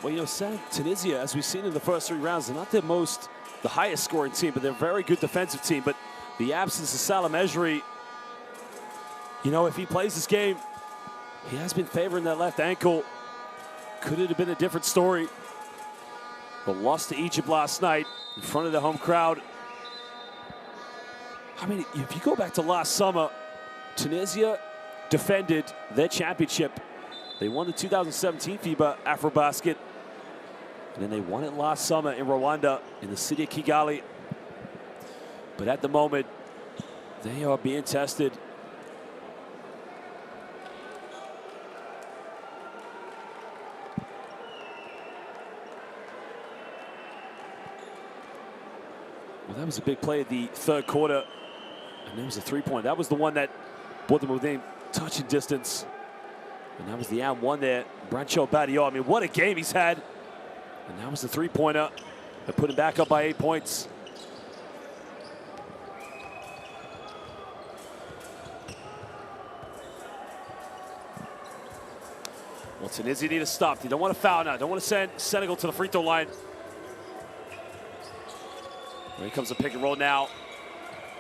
[SPEAKER 2] Well, you know, Tunisia, as we've seen in the first 3 rounds, they're not the highest scoring team, but they're a very good defensive team. But the absence of Salah Mejri, you know, if he plays this game, he has been favoring that left ankle. Could it have been a different story? But lost to Egypt last night in front of the home crowd. I mean, if you go back to last summer, Tunisia defended their championship. They won the 2017 FIBA Afrobasket. And then they won it last summer in Rwanda, in the city of Kigali. But at the moment, they are being tested. Well, that was a big play at the 3rd quarter. And there was a 3-point. That was the one that brought them within touching distance. And that was the &1 there. Brancho Badio, I mean, what a game he's had. And that was the 3-pointer that put him back up by 8 points. Well, Tunisia need to stop. They don't want to foul now. Don't want to send Senegal to the free throw line. Here comes the pick and roll now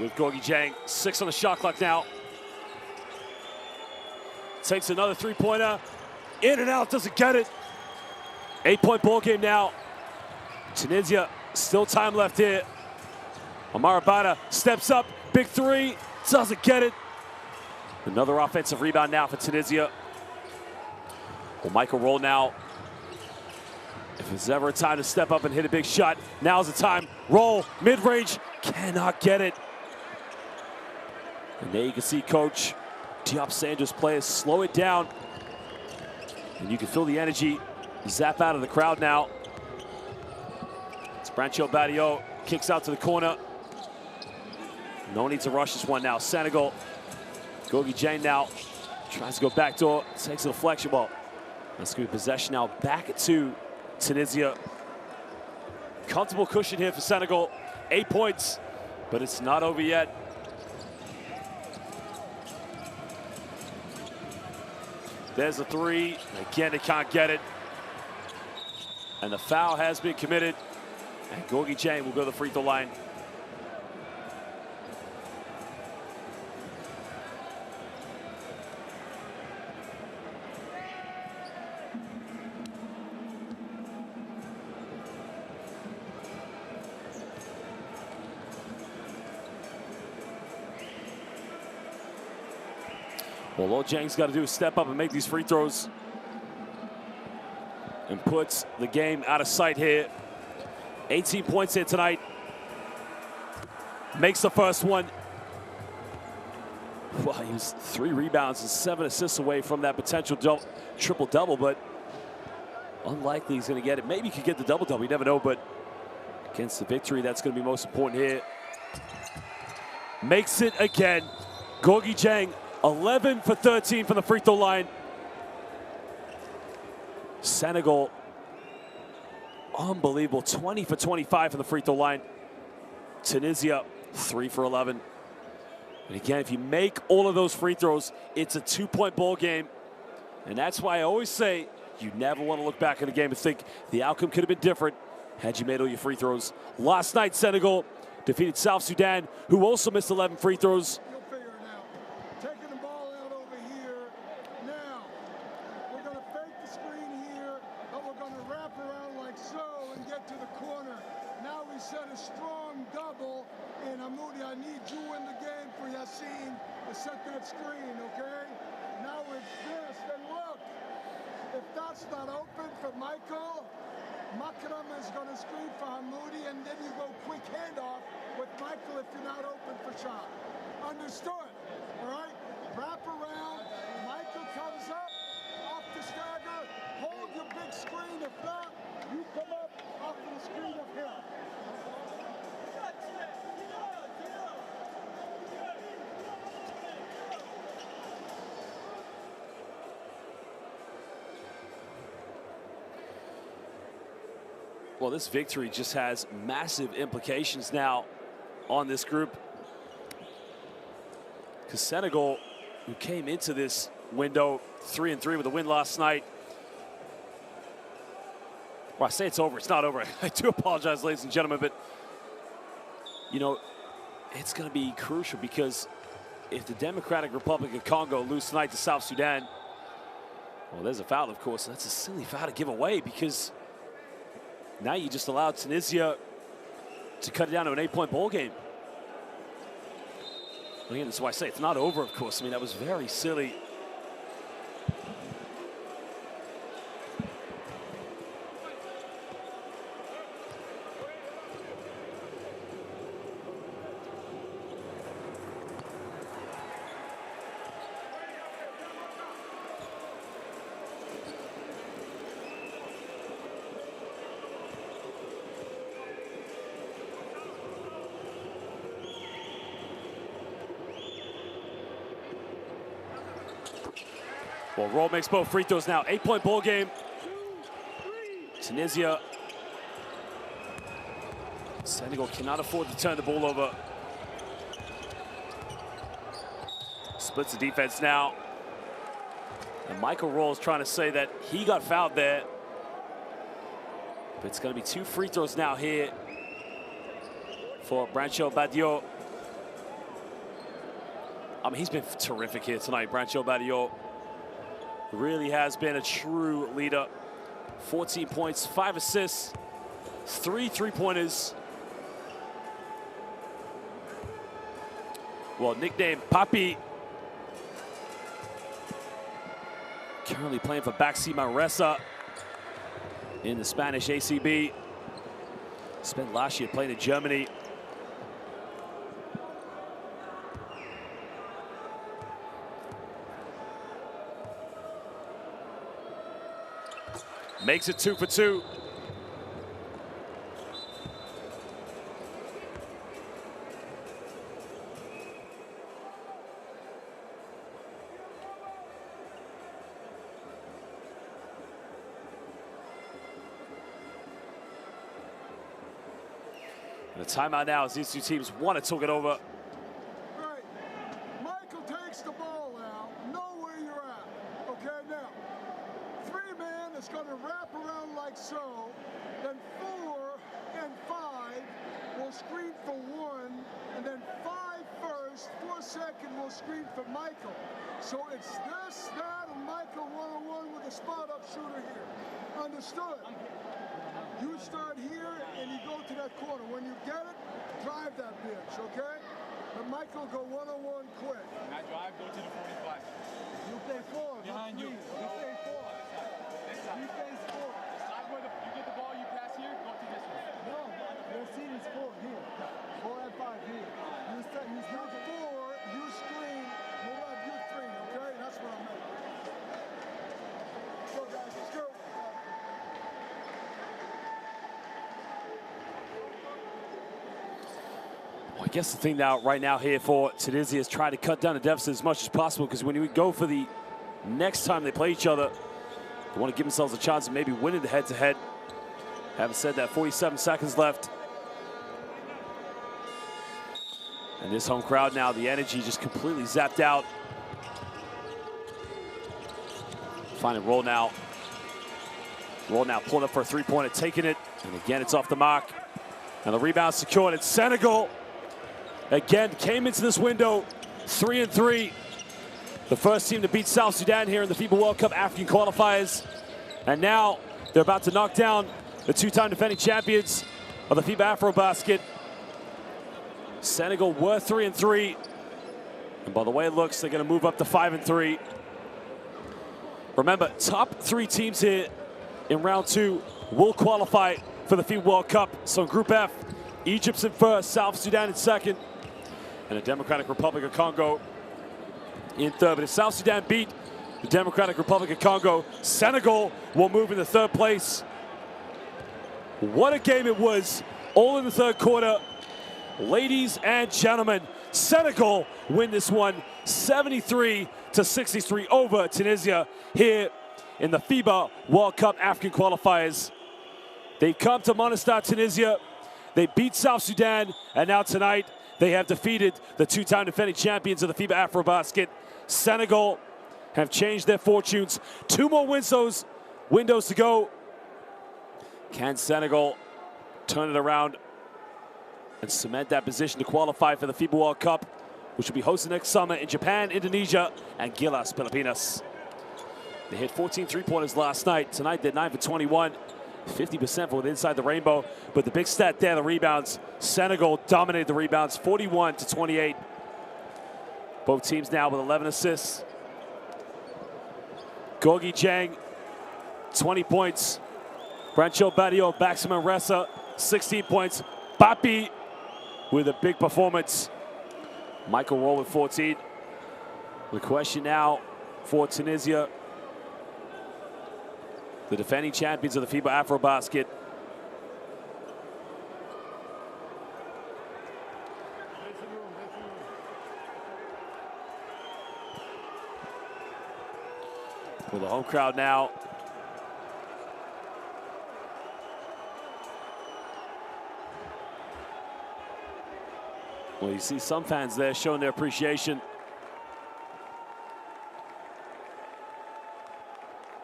[SPEAKER 2] with Gorgui Dieng. 6 on the shot clock now. Takes another 3-pointer. In and out, doesn't get it. 8-point ball game now. Tunisia, still time left here. Amar Abada steps up, big 3, doesn't get it. Another offensive rebound now for Tunisia. Well, Michael roll now. If there's ever a time to step up and hit a big shot, now's the time. Roll, mid-range, cannot get it. And there you can see Coach Diop Sanders' players slow it down. And you can feel the energy zap out of the crowd now. It's Brancho Badio, kicks out to the corner. No need to rush this one now. Senegal, Gorgui Dieng now, tries to go backdoor, takes a deflection ball. Let's go possession now, back at 2, Tunisia. Comfortable cushion here for Senegal, 8 points, but it's not over yet. There's a 3, again, they can't get it. And the foul has been committed. And Gorgui Dieng will go to the free throw line. Well, all Dieng's got to do is step up and make these free throws. And puts the game out of sight here. 18 points here tonight. Makes the first one. Well, he was 3 rebounds and 7 assists away from that potential triple-double, but unlikely he's going to get it. Maybe he could get the double-double, you never know, but against the victory, that's going to be most important here. Makes it again. Gorgui Dieng, 11 for 13 from the free throw line. Senegal, unbelievable, 20 for 25 from the free throw line. Tunisia, 3 for 11. And again, if you make all of those free throws, it's a 2-point ball game. And that's why I always say you never want to look back in the game and think the outcome could have been different had you made all your free throws. Last night, Senegal defeated South Sudan, who also missed 11 free throws.
[SPEAKER 1] To the corner Now we set a strong double, and Hamoudi, I need you in the game for Yassine to set that screen, okay? Now it's this, and look, if that's not open for Michael, Makram is going to screen for Hamoudi, and then you go quick handoff with Michael if you're not open for shot. Understood, all right? Wrap around, Michael comes up, off the stagger, hold your big screen. If not, you come up off of the screen of him.
[SPEAKER 2] Well, this victory just has massive implications now on this group, because Senegal, who came into this window 3-3 with a win last night. Well, I say it's over. It's not over. I do apologize, ladies and gentlemen, but, you know, it's going to be crucial, because if the Democratic Republic of Congo lose tonight to South Sudan, well, there's a foul, of course. That's a silly foul to give away, because now you just allowed Tunisia to cut it down to an 8-point ball game. Again, that's why I say it's not over, of course. I mean, that was very silly. Well, Roll makes both free throws now. 8-point ball game. Tunisia. Senegal cannot afford to turn the ball over. Splits the defense now. And Michael Roll is trying to say that he got fouled there. But it's going to be 2 free throws now here for Brancho Badio. I mean, he's been terrific here tonight, Brancho Badio. Really has been a true leader. 14 points, 5 assists, 3 three-pointers. Well, nicknamed Papi. Currently playing for Baxi Manresa in the Spanish ACB. Spent last year playing in Germany. Makes it 2 for 2. And a timeout now as these two teams want to talk it over.
[SPEAKER 1] Right. Michael takes the ball now. Know where you're at. Okay, now. 3-man is going to wrap around like so. Then 4 and 5 will screen for 1. And then 5 first, 4 second will screen for Michael. So it's this, that, and Michael one-on-one with a spot-up shooter here. Understood? You start here and you go to that corner. When you get it, drive that bitch, okay? And Michael go one-on-one quick.
[SPEAKER 5] When I drive, go to the 45.
[SPEAKER 1] You play 4.
[SPEAKER 5] Behind you.
[SPEAKER 1] You play 4.
[SPEAKER 5] This side.
[SPEAKER 1] He plays 4.
[SPEAKER 5] The side where you get the ball, you pass here, go to this one.
[SPEAKER 1] No, your seat is 4 here. 4 and 5 here. You start 4, you screen, we'll have you 3, okay? That's what I meant. Go guys, let's go.
[SPEAKER 2] Well, I guess the thing now, right now here for Tunisia is try to cut down the deficit as much as possible, because when we go for the next time they play each other, they want to give themselves a chance of maybe winning the head-to-head. Having said that, 47 seconds left. And this home crowd now, the energy just completely zapped out. Finding Roll now. Roll now pulling up for a 3-pointer, taking it. And again, it's off the mark. And the rebound secured. It's Senegal. Again, came into this window 3-3. The first team to beat South Sudan here in the FIBA World Cup African Qualifiers. And now they're about to knock down the 2-time defending champions of the FIBA AfroBasket. Senegal were 3-3. And by the way it looks, they're going to move up to 5-3. Remember, top 3 teams here in round 2 will qualify for the FIBA World Cup. So in Group F, Egypt's in first, South Sudan in second, and the Democratic Republic of Congo in third. But if South Sudan beat the Democratic Republic of Congo, Senegal will move into third place. What a game it was, all in the third quarter. Ladies and gentlemen, Senegal win this one 73-63 over Tunisia here in the FIBA World Cup African qualifiers. They've come to Monastir, Tunisia. They beat South Sudan, and now tonight they have defeated the 2-time defending champions of the FIBA AfroBasket. Senegal have changed their fortunes. 2 more windows to go. Can Senegal turn it around and cement that position to qualify for the FIBA World Cup, which will be hosted next summer in Japan, Indonesia, and Gilas, Pilipinas? They hit 14 3-pointers last night. Tonight they're 9 for 21, 50% for inside the rainbow. But the big stat there, the rebounds. Senegal dominated the rebounds, 41-28. Both teams now with 11 assists. Gorgui Dieng, 20 points. Brancho Badio, Baxman Ressa, 16 points. Papi with a big performance. Michael Roll with 14. The question now for Tunisia, the defending champions of the FIBA AfroBasket. With the home crowd now. Well, you see some fans there showing their appreciation.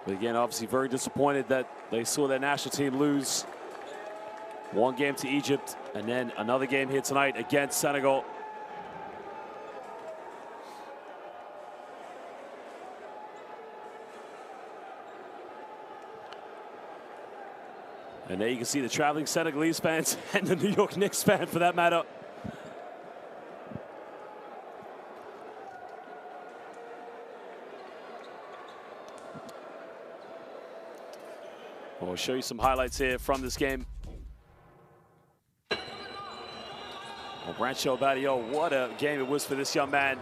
[SPEAKER 2] But again, obviously very disappointed that they saw their national team lose. 1 game to Egypt, and then another game here tonight against Senegal. And there you can see the traveling Senegalese fans and the New York Knicks fan, for that matter. We'll show you some highlights here from this game. Well, Brancho Badio, what a game it was for this young man.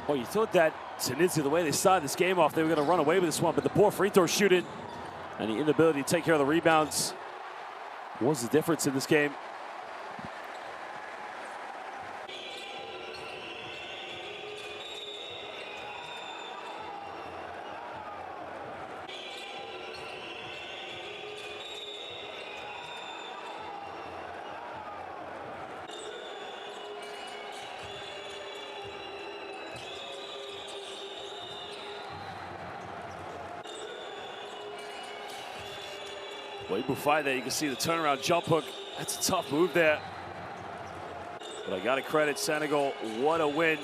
[SPEAKER 2] Well, you thought that Tunisia, the way they started this game off, they were going to run away with this one, but the poor free throw shooting and the inability to take care of the rebounds was the difference in this game. Well, Bufai there, you can see the turnaround jump hook. That's a tough move there. But I got to credit Senegal. What a win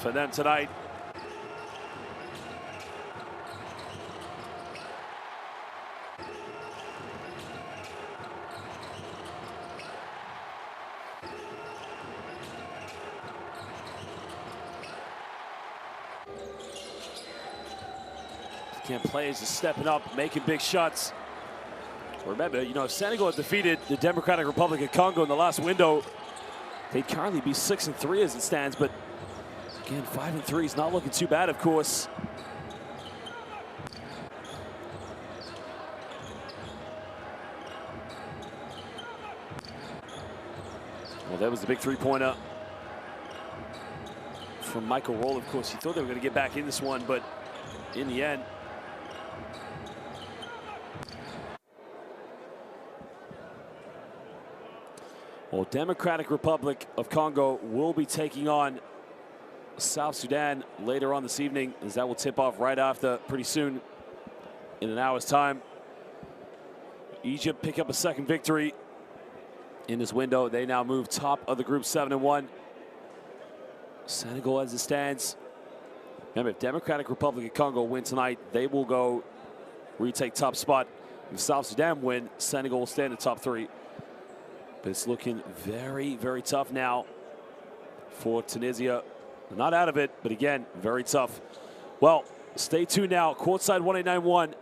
[SPEAKER 2] for them tonight. Again, players just stepping up, making big shots. Remember, you know, if Senegal had defeated the Democratic Republic of Congo in the last window, they'd currently be 6-3 as it stands. But again, 5-3 is not looking too bad, of course. Well, that was the big three-pointer from Michael Roll. Of course, you thought they were going to get back in this one, but in the end, Well, Democratic Republic of Congo will be taking on South Sudan later on this evening, as that will tip off right after, pretty soon, in an hour's time. Egypt pick up a second victory in this window. They now move top of the group 7-1. Senegal as it stands. Remember, if Democratic Republic of Congo win tonight, they will go retake top spot. If South Sudan win, Senegal will stand in top 3. But it's looking very, very tough now for Tunisia. They're not out of it, but again, very tough. Well, stay tuned now. Courtside 1891.